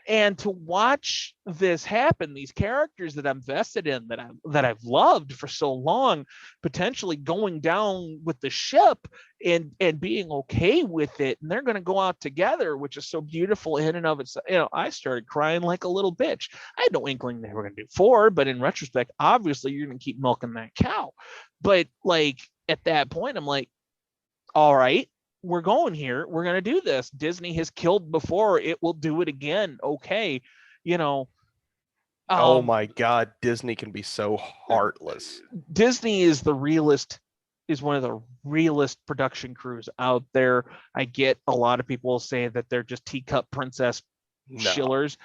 And to watch this happen, these characters that I'm vested in, that I've loved for so long, potentially going down with the ship and being okay with it, and they're going to go out together, which is so beautiful in and of itself. I started crying like a little bitch. I had no inkling they were going to do 4, but in retrospect, obviously you're going to keep milking that cow. But like at that point, I'm like, all right, we're going here. We're going to do this. Disney has killed before. It will do it again. Okay. Oh my God. Disney can be so heartless. Disney is one of the realest production crews out there. I get a lot of people say that they're just teacup princess shillers.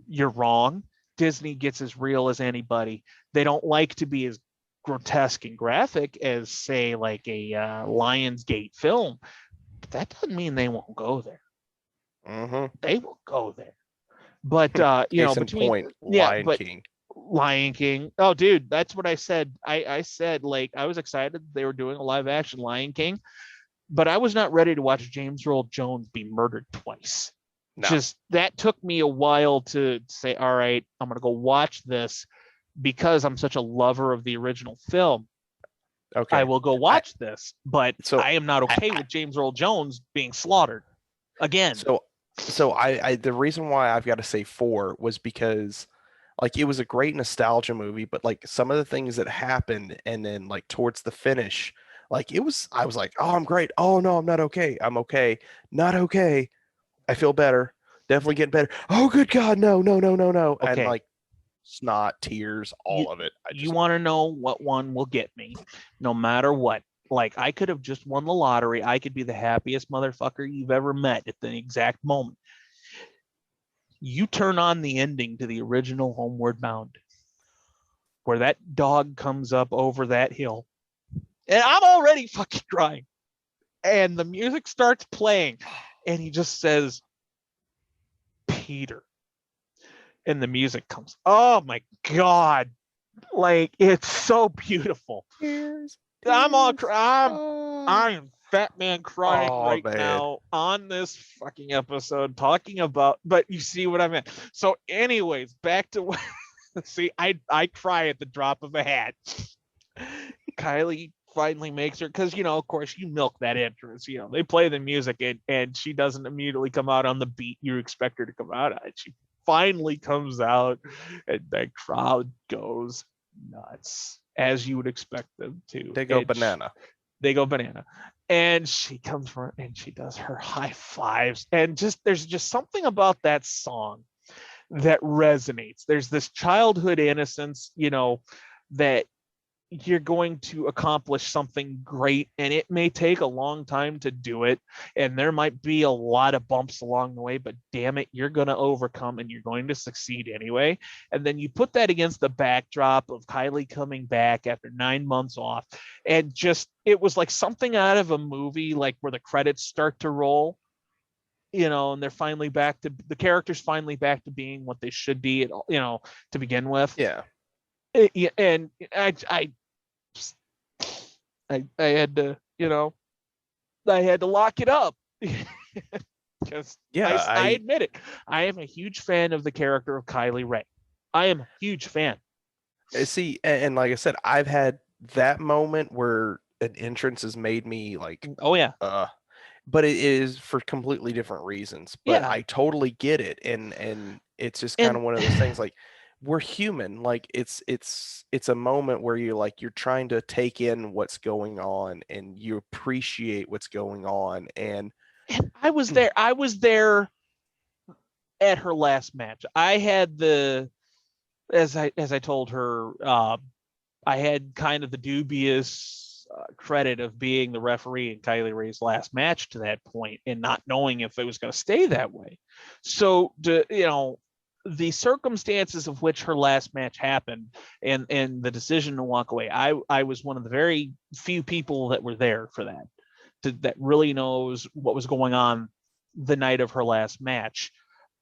You're wrong. Disney gets as real as anybody. They don't like to be as grotesque and graphic as, say, like a Lionsgate film, but that doesn't mean they won't go there. Mm-hmm. They will go there. But Lion King. Oh, dude, that's what I said. I said, like, I was excited they were doing a live action Lion King, but I was not ready to watch James Earl Jones be murdered twice. No. Just that took me a while to say, all right, I'm gonna go watch this. Because I'm such a lover of the original film, okay, I will go watch this, but I am not okay with James Earl Jones being slaughtered again. So I the reason why I've got to say 4 was because like it was a great nostalgia movie, but like some of the things that happened and then like towards the finish, like I was like, oh, I'm great. Oh no, I'm not okay. I'm okay. Not okay. I feel better. Definitely getting better. Oh, good God, no. Okay. And like snot, tears, all of it. You want to know what one will get me, no matter what. Like, I could have just won the lottery. I could be the happiest motherfucker you've ever met at the exact moment. You turn on the ending to the original Homeward Bound, where that dog comes up over that hill, and I'm already fucking crying. And the music starts playing, and he just says, Peter. and the music comes. Oh my God. Like, it's so beautiful. Tears, I'm all tears. I am fat man crying Oh right man. now on this fucking episode talking about, but you see what I meant. So anyways, back to what see, I cry at the drop of a hat. Kylie finally makes her, because of course you milk that entrance. They play the music and she doesn't immediately come out on the beat you expect her to come out on. She finally comes out and the crowd goes nuts, as you would expect them to. They go banana. They go banana. And she comes for and she does her high fives. And there's just something about that song that resonates. There's this childhood innocence, that you're going to accomplish something great, and it may take a long time to do it, and there might be a lot of bumps along the way, but damn it, you're going to overcome and you're going to succeed anyway. And then you put that against the backdrop of Kylie coming back after 9 months off, and just it was like something out of a movie, like where the credits start to roll, and they're finally back to the characters finally back to being what they should be, to begin with. Yeah. And I had to, I had to lock it up because I admit it. I am a huge fan of the character of Kylie Rae. I am a huge fan. See, and like I said, I've had that moment where an entrance has made me like, oh yeah, but it is for completely different reasons. But yeah. I totally get it, and it's just kind of one of those things. Like, we're human. Like, it's a moment where you're trying to take in what's going on, and you appreciate what's going on. And I was there. I was there at her last match. I had as I told her, I had kind of the dubious credit of being the referee in Kylie Rae's last match to that point and not knowing if it was going to stay that way. So, the circumstances of which her last match happened and the decision to walk away, I was one of the very few people that were there for that, that really knows what was going on the night of her last match.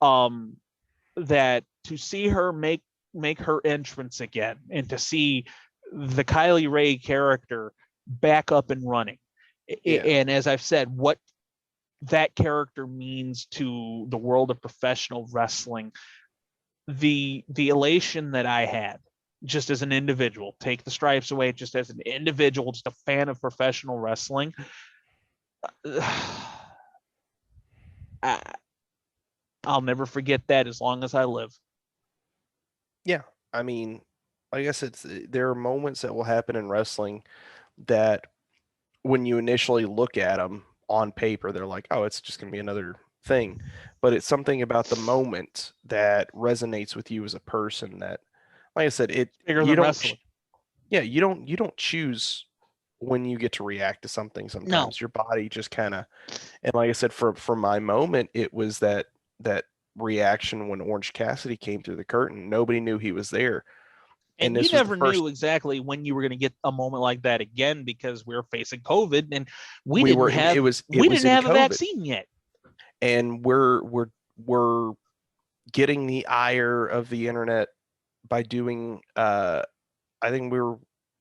That to see her make her entrance again and to see the Kylie Rae character back up and running. Yeah. And as I've said, what that character means to the world of professional wrestling, the elation that I had just as an individual, take the stripes away, just as an individual, just a fan of professional wrestling. I'll never forget that as long as I live. Yeah, I mean, I guess there are moments that will happen in wrestling that when you initially look at them on paper, they're like, oh, it's just going to be another thing. But it's something about the moment that resonates with you as a person that, like I said, bigger than wrestling. You don't choose when you get to react to something. Sometimes your body just kind of, and like I said, for my moment, it was that reaction when Orange Cassidy came through the curtain. Nobody knew he was there. And you never knew exactly when you were going to get a moment like that again because we were facing COVID and we didn't have a vaccine yet. And we're getting the ire of the internet by doing I think we were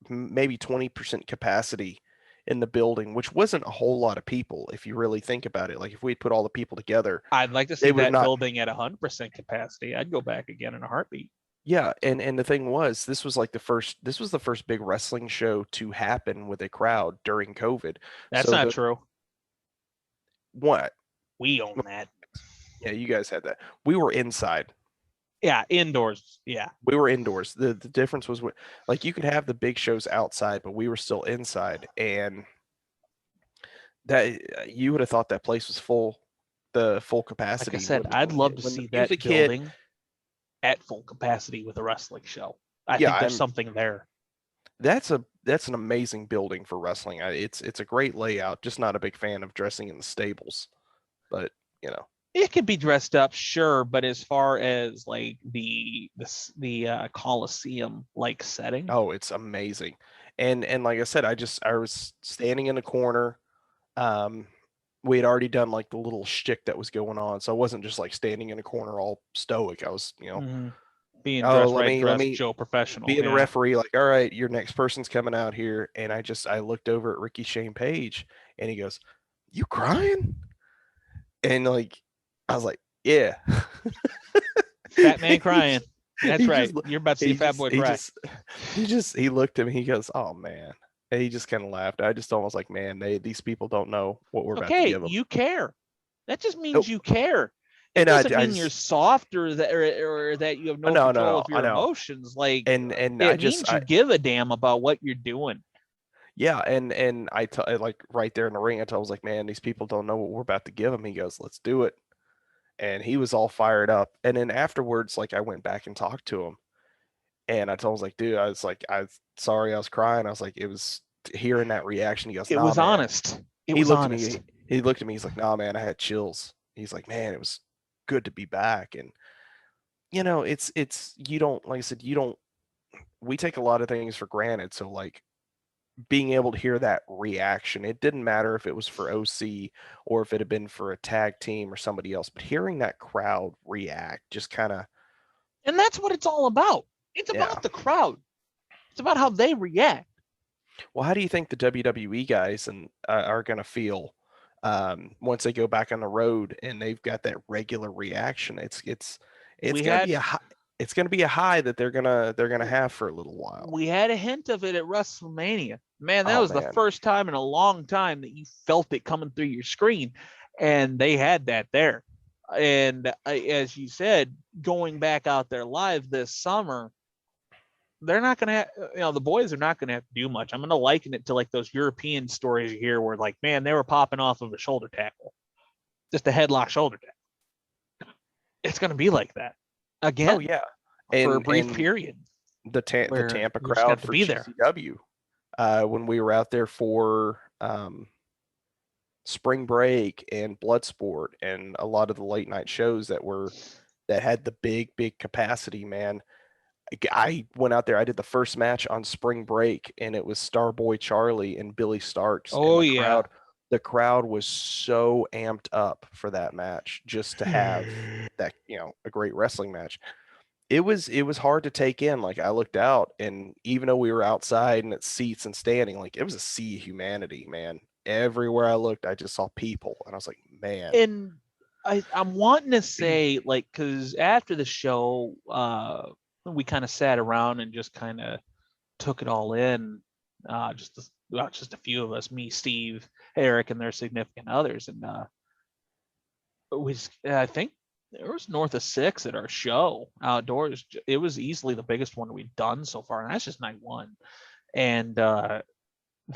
maybe 20% capacity in the building, which wasn't a whole lot of people if you really think about it. Like if we put all the people together, I'd like to see that building at 100% capacity. I'd go back again in a heartbeat. Yeah, and the thing was, this was the first big wrestling show to happen with a crowd during COVID. That's not true. What? We own that. Yeah, you guys had that. We were inside. Yeah, indoors. Yeah. We were indoors. The difference was like you could have the big shows outside, but we were still inside, and that you would have thought that place was full, the full capacity. Like I said, I'd love to see that building at full capacity with a wrestling show. I think there's something there. That's an amazing building for wrestling. It's a great layout. Just not a big fan of dressing in the stables, but it could be dressed up, sure. But as far as like the Colosseum like setting, oh, it's amazing. And like I said, I was standing in a corner, we had already done like the little shtick that was going on, so I wasn't just like standing in a corner all stoic. I was, being oh, dressed right, let dressed me Joe professional. being a Yeah. referee, like, all right, your next person's coming out here. And I looked over at Ricky Shane Page and he goes, "You crying?" And like, I was like, "Yeah." Fat man crying. That's he right. just You're about to see a fat boy cry. he looked at me, he goes, "Oh man." And he just kind of laughed. I just almost like, man, these people don't know what we're about to Okay, give them. you care. That just means Nope. you care. It And doesn't I mean you're just, soft or that you have no no, control of I your know. emotions. Like, And it means you give a damn about what you're doing. yeah, and like right there in the ring, I was like, man, these people don't know what we're about to give them. He goes, "Let's do it." And he was all fired up. And then afterwards, like I went back and talked to him, and I told him, I was like, dude, I was sorry, I was crying. I was like, it was hearing that reaction. He goes, It "Nah, was man." honest. It He was looked at me. honest. He looked at me. He's like, "Nah, man, I had chills." He's like, "Man, it was good to be back." And it's you don't, like I said, you don't. We take a lot of things for granted. So like being able to hear that reaction, it didn't matter if it was for OC or if it had been for a tag team or somebody else, but hearing that crowd react just kind of, And that's what it's all about. It's yeah. about the crowd. It's about how they react. Well, how do you think the WWE guys are going to feel once they go back on the road and they've got that regular reaction? It's going to be a high. It's going to be a high that they're gonna have for a little while. We had a hint of it at WrestleMania. Man, that Oh was the man, first time in a long time that you felt it coming through your screen, and they had that there. And as you said, going back out there live this summer, they're not gonna have, the boys are not gonna have to do much. I'm gonna liken it to like those European stories you hear where like, man, they were popping off of a shoulder tackle, just a headlock shoulder tackle. It's gonna be like that again. oh yeah, for a brief and period. the Tampa You're just gonna have Crowd to for be there. GCW, when we were out there for spring break and Bloodsport and a lot of the late night shows that had the big capacity, man. I went out there. I did the first match on spring break, and it was Starboy Charlie and Billy Starks. Oh And yeah. The crowd was so amped up for that match just to have that, a great wrestling match. It was hard to take in. Like I looked out, and even though we were outside and at seats and standing, like it was a sea of humanity, man. Everywhere I looked, I just saw people, and I was like, man. And I'm wanting to say, like, because after the show, we kind of sat around and just kind of took it all in. Just a few of us, me, Steve, Eric, and their significant others, and I think there was north of 6 at our show outdoors. It was easily the biggest one we've done so far, and that's just night one. And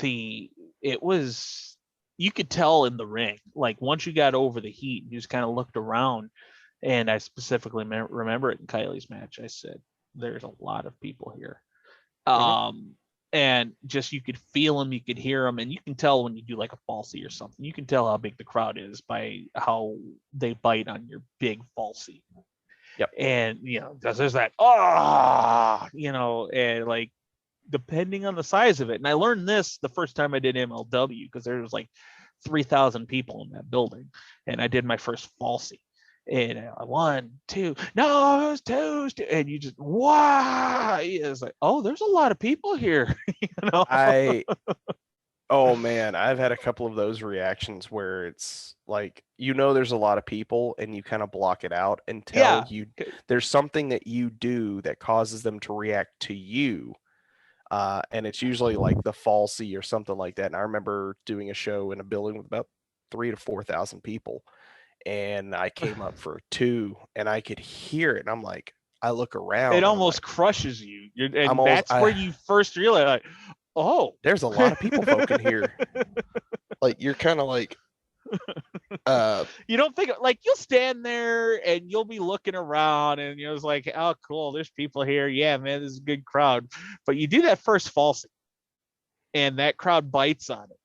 it was, you could tell in the ring, like once you got over the heat, you just kind of looked around. And I specifically remember it in Kylie's match. I said, "There's a lot of people here." And just you could feel them, you could hear them, and you can tell when you do like a falsie or something. You can tell how big the crowd is by how they bite on your big falsie. Yep. And there's that and like depending on the size of it. And I learned this the first time I did MLW because there was like 3,000 people in that building, and I did my first falsie. And 1, 2, no, it was two, and you just wow, it's like, oh, there's a lot of people here. Oh man, I've had a couple of those reactions where it's like, there's a lot of people and you kind of block it out until there's something that you do that causes them to react to you. And it's usually like the falsie or something like that. And I remember doing a show in a building with about 3,000 to 4,000 people, and I came up for 2, and I could hear it, and I'm like, I look around, it almost crushes you. That's where you first realize, like, oh, there's a lot of people folk in here. Like you're kind of like, you don't think, like, you'll stand there and you'll be looking around and it's like, oh cool, there's people here, yeah man, this is a good crowd. But you do that first falsie and that crowd bites on it.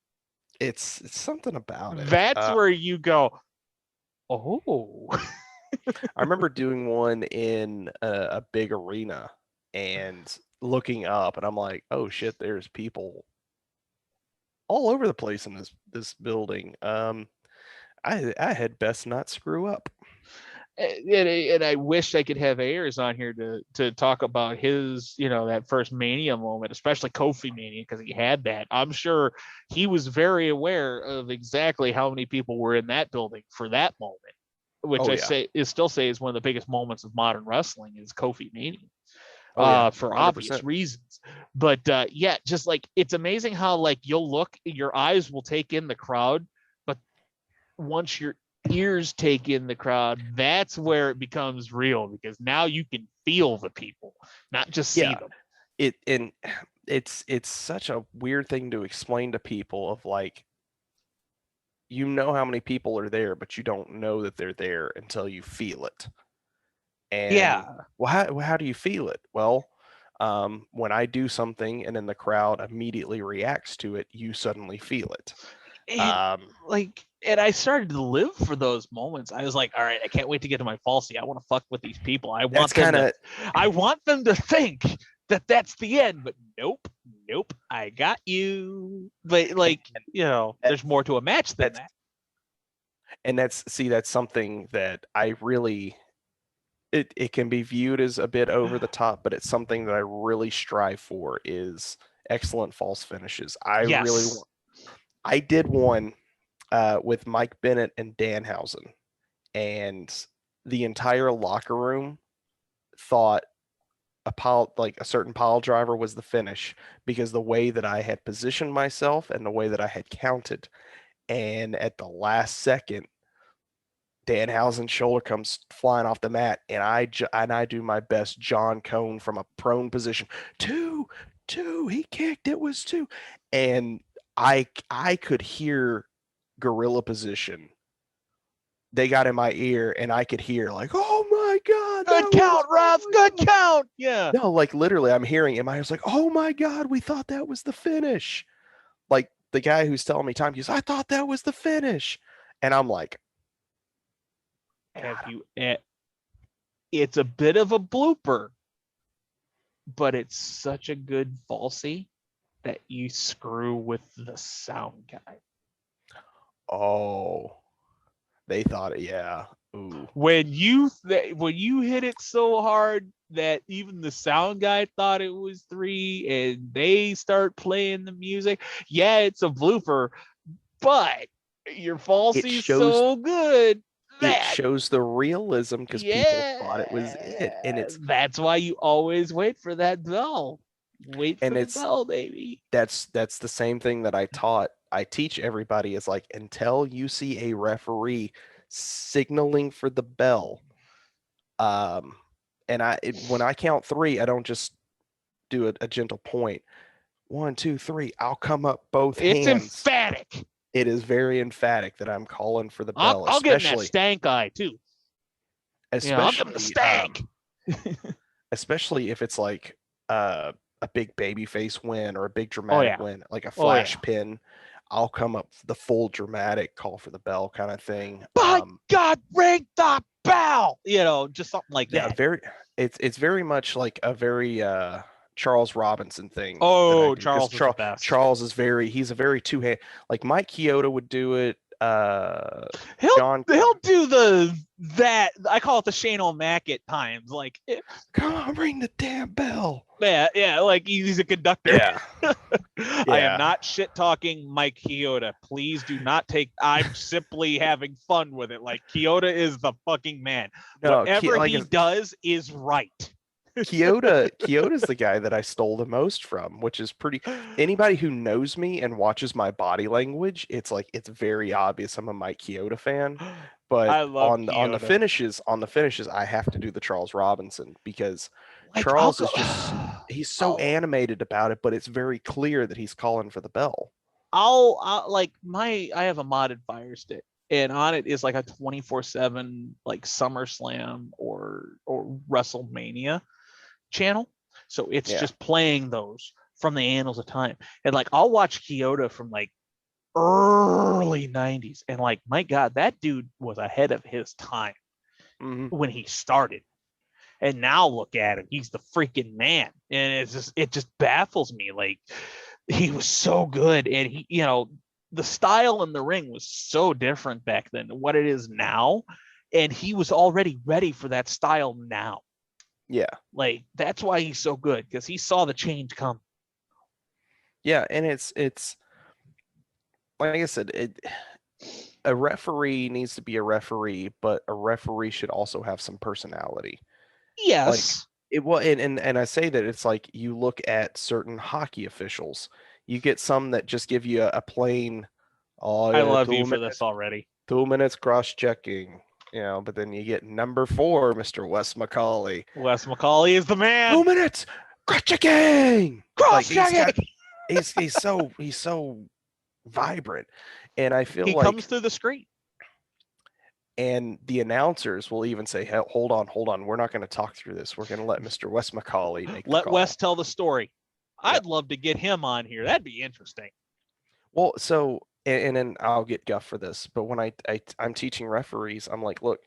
It's something about it. That's where you go, oh. I remember doing one in a big arena and looking up, and I'm like, oh shit, there's people all over the place in this building. I had best not screw up. And I wish I could have Ayers on here to talk about his, that first Mania moment, especially Kofi Mania, because he had that. I'm sure he was very aware of exactly how many people were in that building for that moment, which Oh I yeah. still say is one of the biggest moments of modern wrestling is Kofi Mania. Oh yeah. For 100%. obvious reasons. But yeah, just like it's amazing how like you'll look, your eyes will take in the crowd, but once your ears take in the crowd, that's where it becomes real because now you can feel the people, not just see them. It's such a weird thing to explain to people of like, how many people are there, but you don't know that they're there until you feel it. And Yeah. how do you feel it? Well, when I do something and then the crowd immediately reacts to it, you suddenly feel it. And and I started to live for those moments. I was like, all right, I can't wait to get to my falsy. I want to fuck with these people. I want them to think that that's the end, but nope, I got you. But there's more to a match than that. And that's something that I really, it can be viewed as a bit over the top, but it's something that I really strive for is excellent false finishes. I did one with Mike Bennett and Danhausen, and the entire locker room thought a certain pile driver was the finish because the way that I had positioned myself and the way that I had counted. And at the last second, Danhausen's shoulder comes flying off the mat, and I do my best John Cone from a prone position. Two, he kicked. It was two, and I could hear gorilla position. They got in my ear, and I could hear like, "Oh my god, good count, Ref, good count." Yeah. No, like literally, I'm hearing it. I was like, "Oh my god, we thought that was the finish." Like the guy who's telling me time, he's, "I thought that was the finish," and I'm like, it's a bit of a blooper, but it's such a good falsie that you screw with the sound guy. Oh, they thought it, yeah. Ooh. When you hit it so hard that even the sound guy thought it was 3 and they start playing the music. Yeah, it's a blooper, but your falsie's so good. It shows the realism because people thought it was it. And that's why you always wait for that bell. Wait for the bell, baby. That's the same thing that I teach everybody is like, until you see a referee signaling for the bell. And when I count 3, I don't just do a gentle point. 1, 2, 3. I'll come up both hands. It's emphatic. It is very emphatic that I'm calling for the bell. I'll get in that stank eye too. Especially, I'll give him the stank. Especially if it's like a big babyface win or a big dramatic win, like a flash pin. I'll come up the full dramatic call for the bell kind of thing. By God, ring the bell! Just something like that. It's very much like a very Charles Robinson thing. Oh, Charles is the best. Charles is he's a very two-hand, like Mike Chioda would do it. He'll do that. I call it the Shane O'Mac at times. Like, come on, ring the damn bell. Yeah, like he's a conductor. Yeah. I am not shit talking Mike Chioda. Please do not take. I'm simply having fun with it. Like, Chioda is the fucking man. No, whatever he does is right. Chioda's the guy that I stole the most from, which is pretty. Anybody who knows me and watches my body language, it's like it's very obvious I'm a Mike Chioda fan. But on the finishes, I have to do the Charles Robinson because Charles is just he's so animated about it, but it's very clear that he's calling for the bell. I have a modded Fire Stick. And on it is like a 24/7 like SummerSlam or WrestleMania channel. So it's just playing those from the annals of time. And like I'll watch Chioda from like early 90s. And like, my God, that dude was ahead of his time when he started. And now look at him. He's the freaking man. And it just baffles me. Like, he was so good. And he, the style in the ring was so different back then than what it is now. And he was already ready for that style now. Yeah. Like, that's why he's so good, because he saw the change come. Yeah, and it's like I said, a referee needs to be a referee, but a referee should also have some personality. Like Yes. it well, and I say that it's like you look at certain hockey officials, you get some that just give you a plain, oh I yeah, love you for this already. 2 minutes cross checking, but then you get number 4, Mr. Wes McCauley. Wes McCauley is the man. 2 minutes cross checking. Cross checking. He's so vibrant, and I feel He like comes through the screen. and the announcers will even say, hey, hold on, we're not going to talk through this. We're going to let Mr. Wes McCauley make the Let call. Wes tell the story. I'd love to get him on here. That'd be interesting. Well, so and then I'll get guff for this, but when I'm teaching referees, I'm like, look,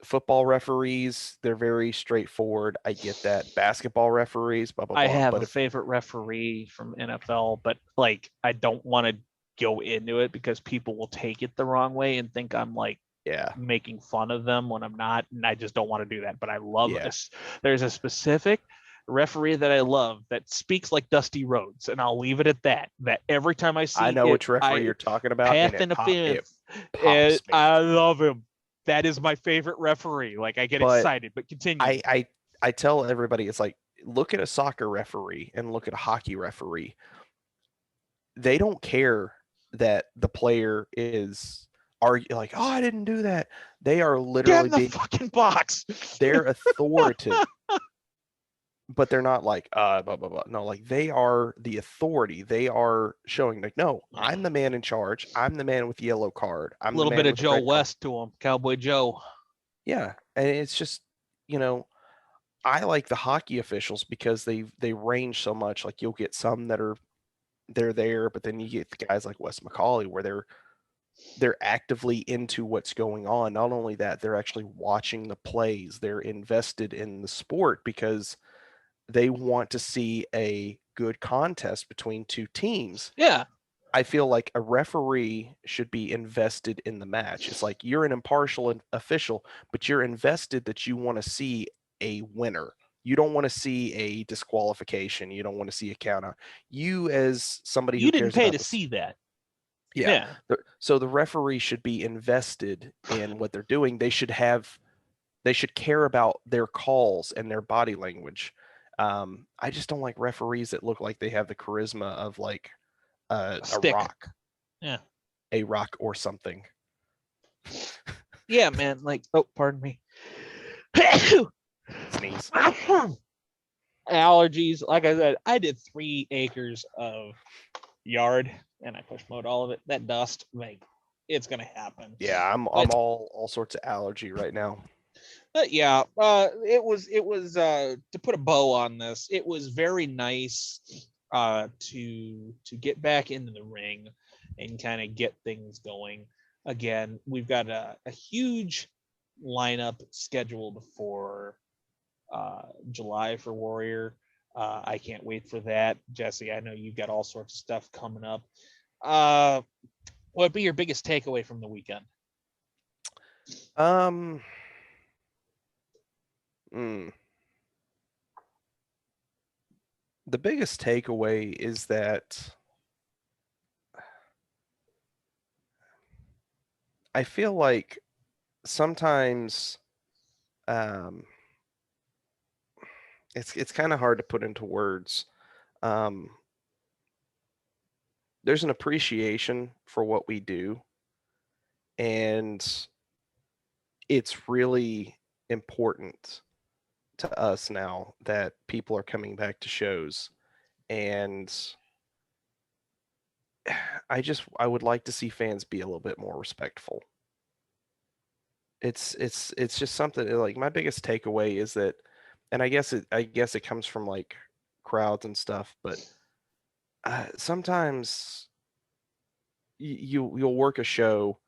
football referees, they're very straightforward. I get that. Basketball referees, blah blah blah. I have but a favorite referee from NFL, but like, I don't want to go into it because people will take it the wrong way and think I'm like making fun of them when I'm not, and I just don't want to do that. But I love this. There's a specific referee that I love that speaks like Dusty Rhodes, and I'll leave it at that. That every time I see, I know which referee you're talking about. Path and I love him. That is my favorite referee. Like, I get excited, but continue. I tell everybody, it's like, look at a soccer referee and look at a hockey referee. They don't care that the player is like, oh, I didn't do that. They are literally get in the fucking box. They're authoritative. But they're not like blah blah blah. No, like, they are the authority. They are showing like, no, I'm the man in charge. I'm the man with the yellow card. I'm a little the man bit of with Joe West to him, Cowboy Joe. Yeah, and it's just, I like the hockey officials because they range so much. Like, you'll get some that they're there, but then you get the guys like Wes McCauley where they're actively into what's going on. Not only that, they're actually watching the plays. They're invested in the sport because they want to see a good contest between two teams. Yeah. I feel like a referee should be invested in the match. It's like, you're an impartial official, but you're invested that you want to see a winner. You don't want to see a disqualification. You don't want to see a count out. You, as somebody who didn't cares pay about to see that. Yeah. So the referee should be invested in what they're doing. They should care about their calls and their body language. I just don't like referees that look like they have the charisma of like a rock. Yeah. A rock or something. Yeah, man. Like, oh, pardon me. Sneeze. Allergies. Like I said, I did 3 acres of yard and I push mowed all of it. That dust, like, it's gonna happen. Yeah, I'm all sorts of allergy right now. But yeah, it was to put a bow on this. It was very nice to get back into the ring and kind of get things going again. We've got a huge lineup scheduled for July for Warrior. I can't wait for that. Jesse, I know you've got all sorts of stuff coming up. What would be your biggest takeaway from the weekend? The biggest takeaway is that I feel like sometimes it's kind of hard to put into words. There's an appreciation for what we do, and it's really important to us now that people are coming back to shows, and I would like to see fans be a little bit more respectful. It's just something like, my biggest takeaway is that, and I guess it comes from like crowds and stuff, but sometimes you'll work a show,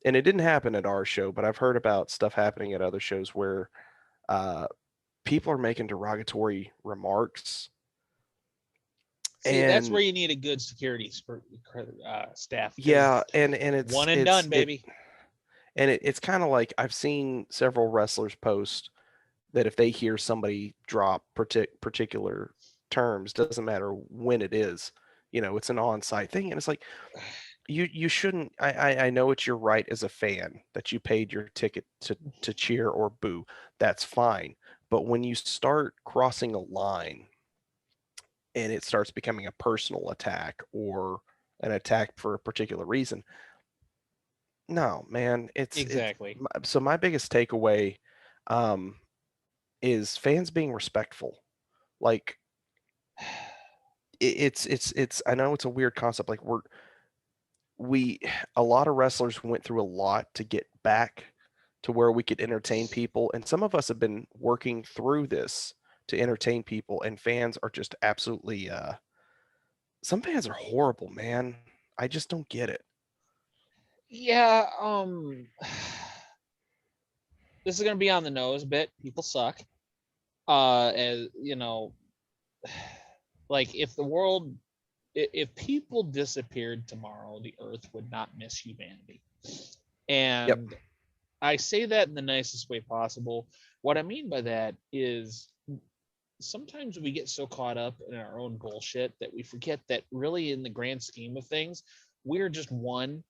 and it didn't happen at our show, but I've heard about stuff happening at other shows where people are making derogatory remarks. See, that's And where you need a good security staff. yeah, and it's one and done, baby. It's kind of like I've seen several wrestlers post that if they hear somebody drop particular terms, doesn't matter when it is, it's an on-site thing, and it's like you shouldn't. I know it's your right as a fan that you paid your ticket to cheer or boo. That's fine, but when you start crossing a line and it starts becoming a personal attack or an attack for a particular reason, no, man, Exactly. so my biggest takeaway um, is fans being respectful. Like it's I know it's a weird concept. Like we a lot of wrestlers went through a lot to get back to where we could entertain people, and some of us have been working through this to entertain people, and fans are just absolutely some fans are horrible, man. I just don't get it. Yeah, this is gonna be on the nose a bit. People suck. As you know, like if people disappeared tomorrow, the earth would not miss humanity. Yep. And I say that in the nicest way possible. What I mean by that is sometimes we get so caught up in our own bullshit that we forget that really in the grand scheme of things, we're just one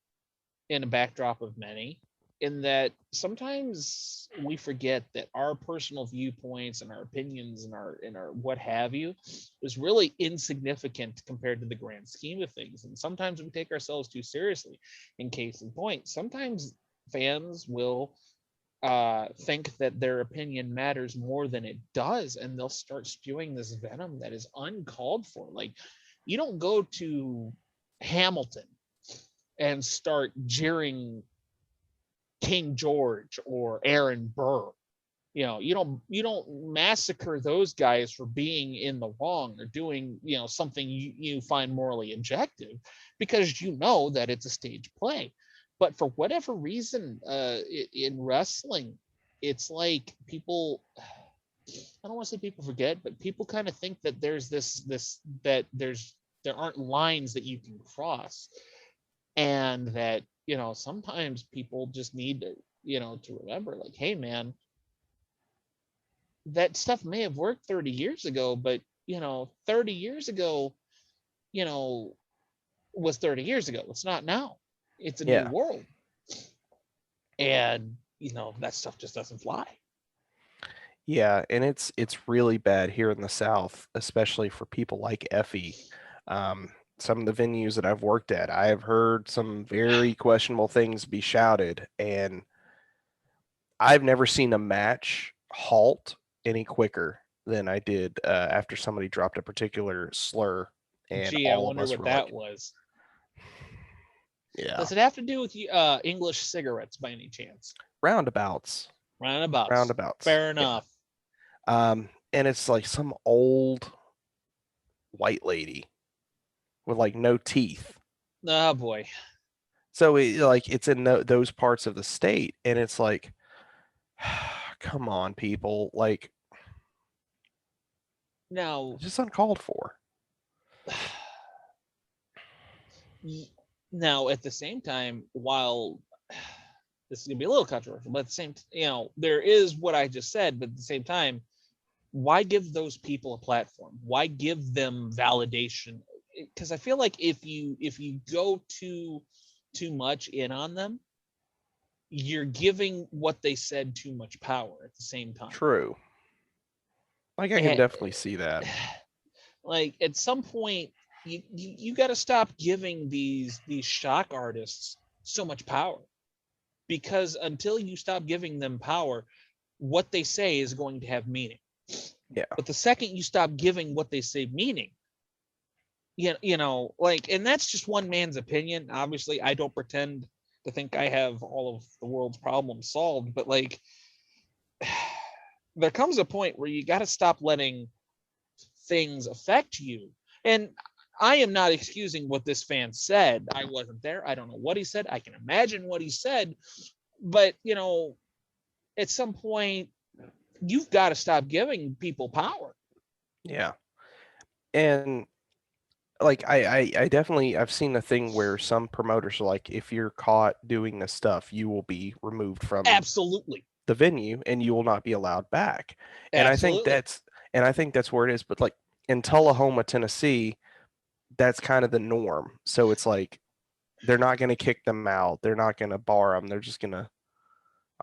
in a backdrop of many, in that sometimes we forget that our personal viewpoints and our opinions and our what have you is really insignificant compared to the grand scheme of things. And sometimes we take ourselves too seriously. In case in point, sometimes fans will think that their opinion matters more than it does, and they'll start spewing this venom that is uncalled for. Like, you don't go to Hamilton and start jeering King George or Aaron Burr. You don't massacre those guys for being in the wrong or doing something you find morally objective, because you know that it's a stage play. But for whatever reason, in wrestling, it's like people, I don't want to say people forget, but people kind of think that there's there aren't lines that you can cross, and that sometimes people just need to remember, like, hey man, that stuff may have worked 30 years ago, but 30 years ago you know was 30 years ago. It's not now. It's a new Yeah. world, and that stuff just doesn't fly. Yeah, and it's really bad here in the South, especially for people like Effie. Some of the venues that I've worked at, I have heard some very questionable things be shouted, and I've never seen a match halt any quicker than I did after somebody dropped a particular slur, and Gee, I all of wonder us what were that like, was. "Yeah, Does it have to do with English cigarettes by any chance? roundabouts, Roundabouts. roundabouts." Fair Yeah, enough. and it's like some old white lady with like no teeth. Oh boy. So it's in those parts of the state, and it's like, come on, people, like, Now, it's just uncalled for. now at the same time, while this is gonna be a little controversial, but at the same, there is what I just said, but at the same time, why give those people a platform? Why give them validation? Because I feel like if you go too much in on them, you're giving what they said too much power at the same time. True. Like, I can And, definitely see that. like, at some point, you got to stop giving these shock artists so much power, because until you stop giving them power, what they say is going to have meaning. Yeah. But the second you stop giving what they say meaning, like, and that's just one man's opinion. Obviously, I don't pretend to think I have all of the world's problems solved, but like, there comes a point where you got to stop letting things affect you. And I am not excusing what this fan said. I wasn't there. I don't know what he said. I can imagine what he said. But, at some point, you've got to stop giving people power. Yeah. And like I definitely I've seen a thing where some promoters are like, if you're caught doing this stuff, you will be removed from Absolutely. the venue and you will not be allowed back. And I think Absolutely. that's where it is. But like in Tullahoma, Tennessee, that's kind of the norm. So it's like they're not going to kick them out. They're not going to bar them. They're just going to,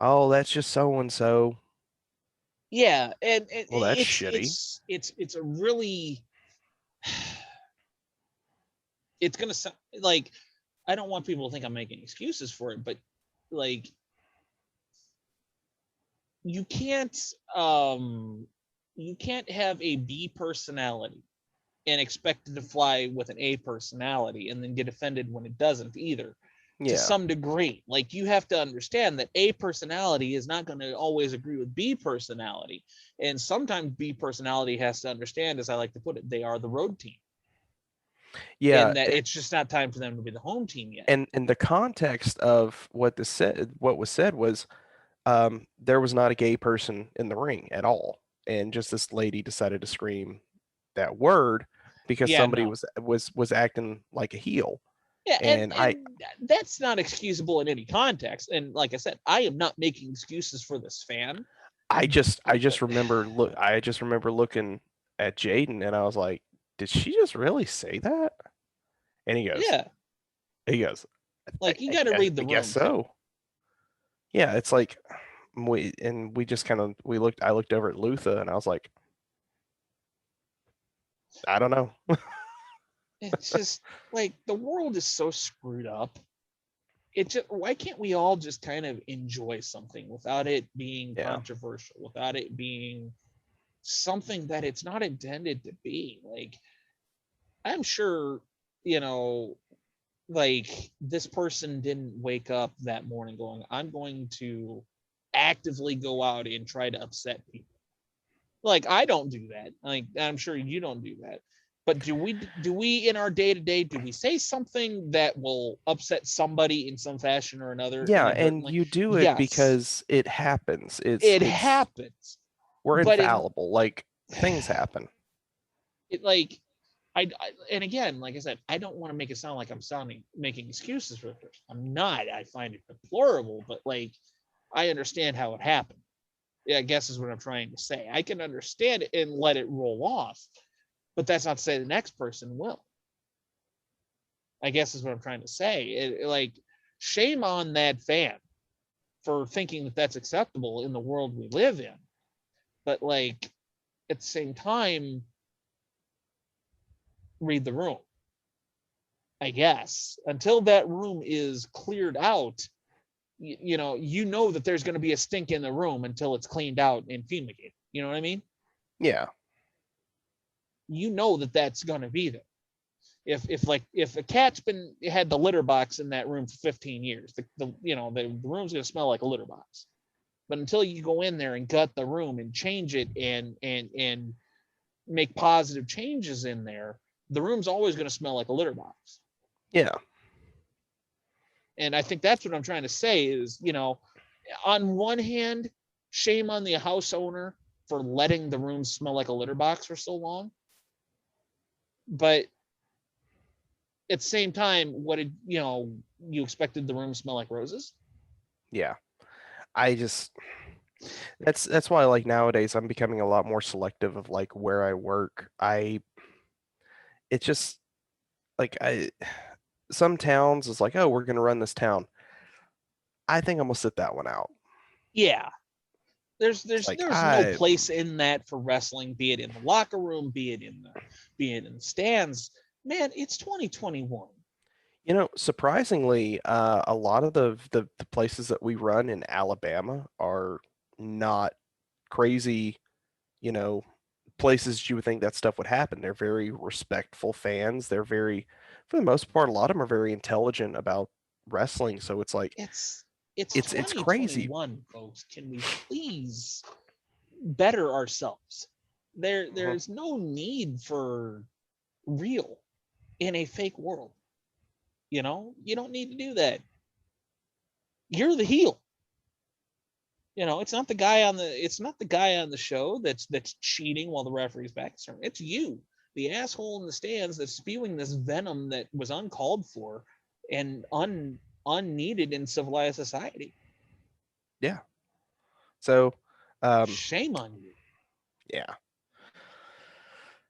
oh, that's just so and so. Yeah, and Well, that's it's shitty. it's a really it's gonna sound like I don't want people to think I'm making excuses for it, but like you can't um you can't have a B personality and expect it to fly with an A personality and then get offended when it doesn't either. To Yeah. some degree, like you have to understand that A personality is not going to always agree with B personality, and sometimes B personality has to understand, as I like to put it, they are the road team, Yeah. and that it's just not time for them to be the home team yet. And the context of what was said was there was not a gay person in the ring at all. And just this lady decided to scream that word because Yeah, somebody no. was acting like a heel. Yeah, And and that's not excusable in any context. And like I said, I am not making excuses for this fan. I just remember looking at Jaden and I was like, did she just really say that? And Yeah, he goes, like you got to read I the guess room too. so. Yeah, it's like we just kind of I looked over at Luther and I was like, I don't know. It's just like the world is so screwed up. It just, why can't we all just kind of enjoy something without it being Yeah. controversial, without it being something that it's not intended to be? Like I'm sure, you know, like this person didn't wake up that morning going, I'm going to actively go out and try to upset people. Like I don't do that. Like I'm sure you don't do that. But do we in our day to day do we say something that will upset somebody in some fashion or another Yeah, and inadvertently? you do it Yes, because it happens. it It's happens. we're But in infallible. Like things happen. it like I and again, like I said, I don't want to make it sound like I'm sounding making excuses for the person. I'm not. I find it deplorable, but like I understand how it happened. Yeah, I guess is what I'm trying to say. I can understand it and let it roll off, but that's not to say the next person will. I guess is what I'm trying to say. Like, shame on that fan for thinking that that's acceptable in the world we live in. But like, at the same time, read the room. I guess until that room is cleared out, you know that there's going to be a stink in the room until it's cleaned out and fumigated. You know what I mean? Yeah. You know that that's going to be there. If a cat's been had the litter box in that room for 15 years, the room's gonna smell like a litter box. But until you go in there and gut the room and change it and make positive changes in there, the room's always gonna smell like a litter box. Yeah. And I think that's what I'm trying to say is, on one hand, shame on the house owner for letting the room smell like a litter box for so long. But at the same time, what did you expected the room to smell like roses? Yeah. I just that's why like nowadays I'm becoming a lot more selective of like where I work. It's just like I some towns is like, oh, we're gonna run this town. I think I'm gonna sit that one out. Yeah, there's It's there's like there's no place in that for wrestling, be it in the locker room, be it in the stands. Man, it's 2021. Surprisingly, a lot of the places that we run in Alabama are not crazy, you know, places you would think that stuff would happen. They're very respectful fans. For the most part, a lot of them are very intelligent about wrestling. So it's like It's it's crazy. 2021, folks. Can we please better ourselves? Mhm. There's no need for real in a fake world. You don't need to do that. You're the heel. It's not the guy on the show that's cheating while the referee's back is turned. It's you. the asshole in the stands that's spewing this venom that was uncalled for and unneeded in civilized society. Yeah. So, shame on you. yeah.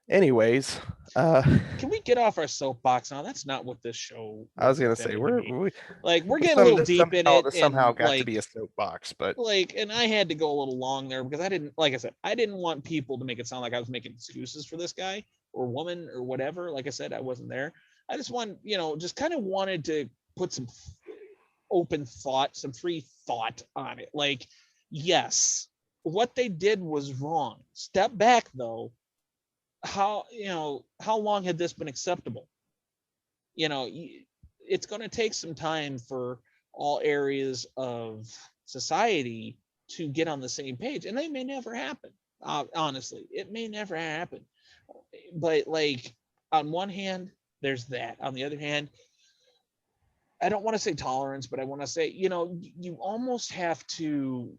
Anyways, can we get off our soapbox now? That's not what this show. I was gonna say we're getting a little deep in it. This somehow got like, to be a soapbox, but and I had to go a little long there because I didn't, like I said, I didn't want people to make it sound like I was making excuses for this guy or woman or whatever. Like I said, I wasn't there. I just just kind of wanted to put some open thought, some free thought on it. Like, yes, what they did was wrong. Step back though. How long had this been acceptable? It's going to take some time for all areas of society to get on the same page, and they may never happen. Honestly, it may never happen. But like, on one hand, there's that. On the other hand, I don't want to say tolerance, but I want to say, you almost have to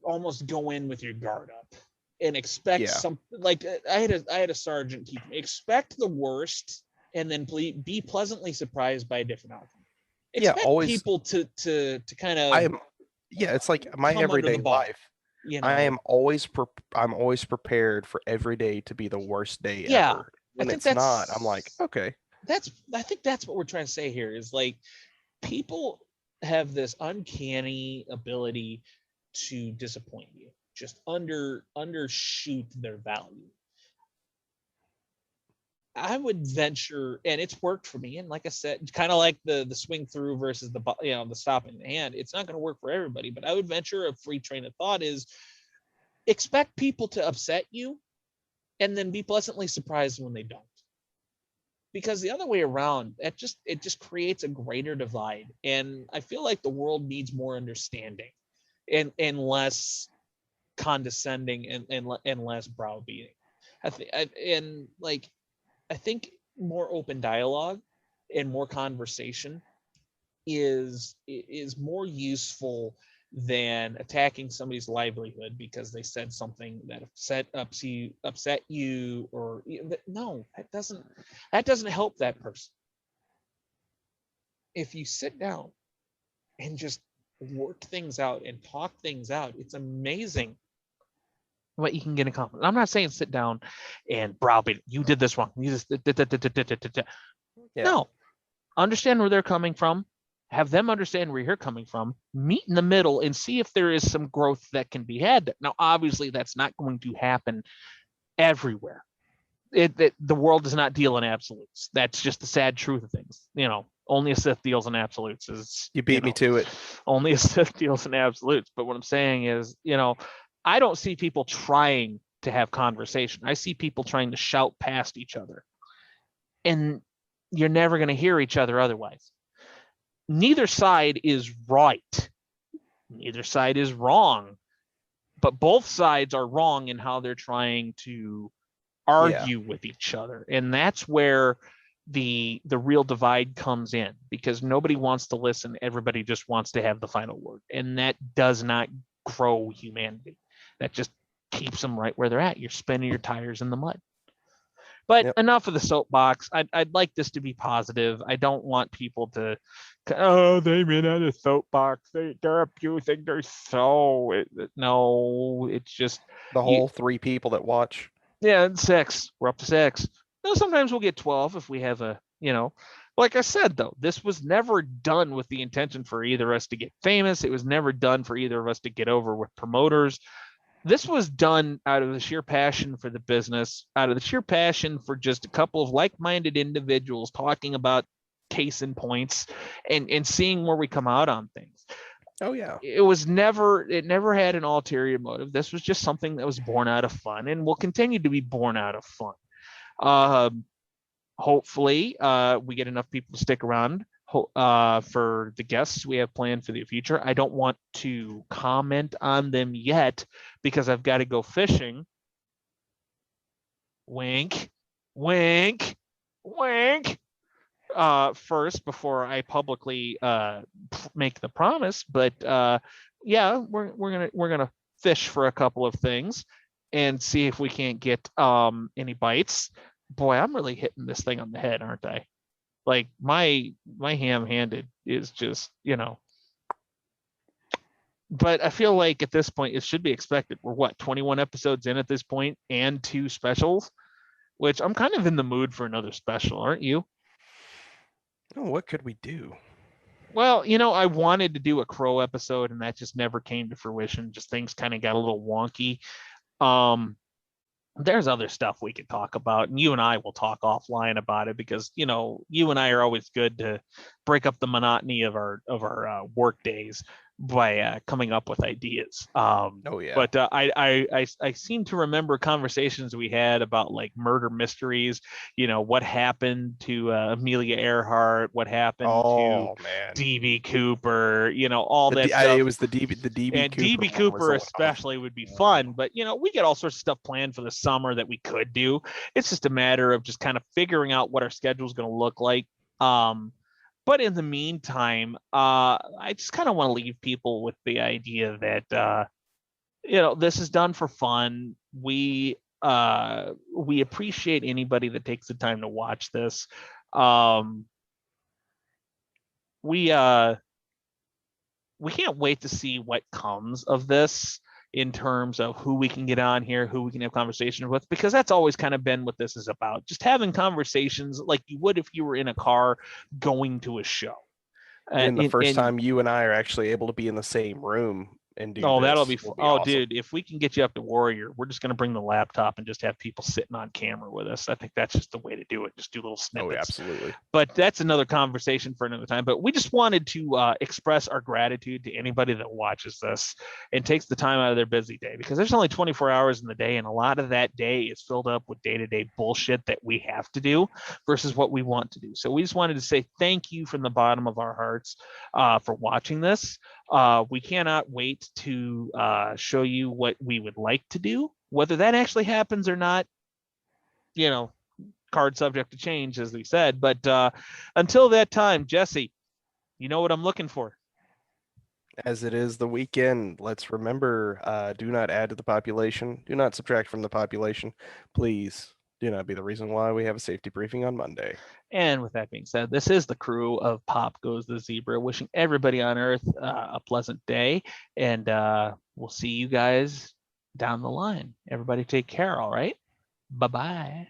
almost go in with your guard up and expect some, like I had a sergeant keep me, expect the worst and then be pleasantly surprised by a different outcome. Expect always people to kind of it's like my everyday life. I am always I'm always prepared for every day to be the worst day ever. When it's not, I'm like, okay. I think that's what we're trying to say here is like, people have this uncanny ability to disappoint you, just undershoot their value. I would venture, and it's worked for me, and like I said, kind of like the swing through versus the the stop in the hand, it's not going to work for everybody, but I would venture a free train of thought is expect people to upset you and then be pleasantly surprised when they don't. Because the other way around, it just creates a greater divide, and I feel like the world needs more understanding and less condescending and less browbeating. I think more open dialogue and more conversation is more useful than attacking somebody's livelihood because they said something that upset you, or no, that doesn't help that person. If you sit down and just work things out and talk things out, it's amazing what you can get accomplished. I'm not saying sit down and browbeat. You did this wrong. You just No, understand where they're coming from. Have them understand where you're coming from. Meet in the middle and see if there is some growth that can be had. Now, obviously, that's not going to happen everywhere. The world does not deal in absolutes. That's just the sad truth of things. Only a Sith deals in absolutes. You beat me to it. Only a Sith deals in absolutes. But what I'm saying is, I don't see people trying to have conversation. I see people trying to shout past each other. And you're never going to hear each other otherwise. Neither side is right. Neither side is wrong. But both sides are wrong in how they're trying to argue with each other. And that's where the real divide comes in, because nobody wants to listen. Everybody just wants to have the final word. And that does not grow humanity. That just keeps them right where they're at. You're spinning your tires in the mud. But enough of the soapbox. I'd like this to be positive. I don't want people to, they ran out of soapbox. They're abusing their soul. No, it's just the whole 3 people that watch. Yeah, 6. We're up to 6. Now, sometimes we'll get 12 if we have a, like I said, though, this was never done with the intention for either of us to get famous. It was never done for either of us to get over with promoters. This was done out of the sheer passion for the business, out of the sheer passion for just a couple of like-minded individuals talking about case in points and seeing where we come out on things. Oh yeah. It never had an ulterior motive. This was just something that was born out of fun and will continue to be born out of fun. Hopefully we get enough people to stick around for the guests we have planned for the future. I don't want to comment on them yet because I've got to go fishing. Wink, wink, wink. First before I publicly make the promise, but we're gonna fish for a couple of things and see if we can't get any bites. boy, I'm really hitting this thing on the head, aren't I? Like my ham-handed is just, but I feel like at this point it should be expected. We're what, 21 episodes in at this point and 2 specials, which I'm kind of in the mood for another special, aren't you? Oh, what could we do? Well, I wanted to do a Crow episode and that just never came to fruition. Just things kind of got a little wonky. Um, there's other stuff we could talk about, and you and I will talk offline about it because you and I are always good to break up the monotony of our work days by coming up with ideas. Oh yeah. But I seem to remember conversations we had about like murder mysteries. What happened to Amelia Earhart? What happened Oh to man. DB Cooper? All that stuff. It was the DB And Cooper. DB Cooper especially would be fun, but we get all sorts of stuff planned for the summer that we could do. It's just a matter of just kind of figuring out what our schedule is going to look like. But in the meantime, I just kind of want to leave people with the idea that this is done for fun. We appreciate anybody that takes the time to watch this. We can't wait to see what comes of this in terms of who we can get on here, who we can have conversations with, because that's always kind of been what this is about. Just having conversations like you would if you were in a car going to a show. And the first time you and I are actually able to be in the same room and do that'll be awesome. Dude, if we can get you up to Warrior, we're just going to bring the laptop and just have people sitting on camera with us. I think that's just the way to do it. Just do little snippets. Oh, absolutely. But that's another conversation for another time. But we just wanted to express our gratitude to anybody that watches this and takes the time out of their busy day, because there's only 24 hours in the day, and a lot of that day is filled up with day-to-day bullshit that we have to do versus what we want to do. So we just wanted to say thank you from the bottom of our hearts for watching this. We cannot wait to show you what we would like to do. Whether that actually happens or not, card subject to change, as we said. But until that time, Jesse, you know what I'm looking for. As it is the weekend, let's remember, do not add to the population. Do not subtract from the population. Please do not be the reason why we have a safety briefing on Monday. And with that being said, this is the crew of Pop Goes the Zebra, wishing everybody on Earth a pleasant day. And we'll see you guys down the line. Everybody take care, all right? Bye-bye.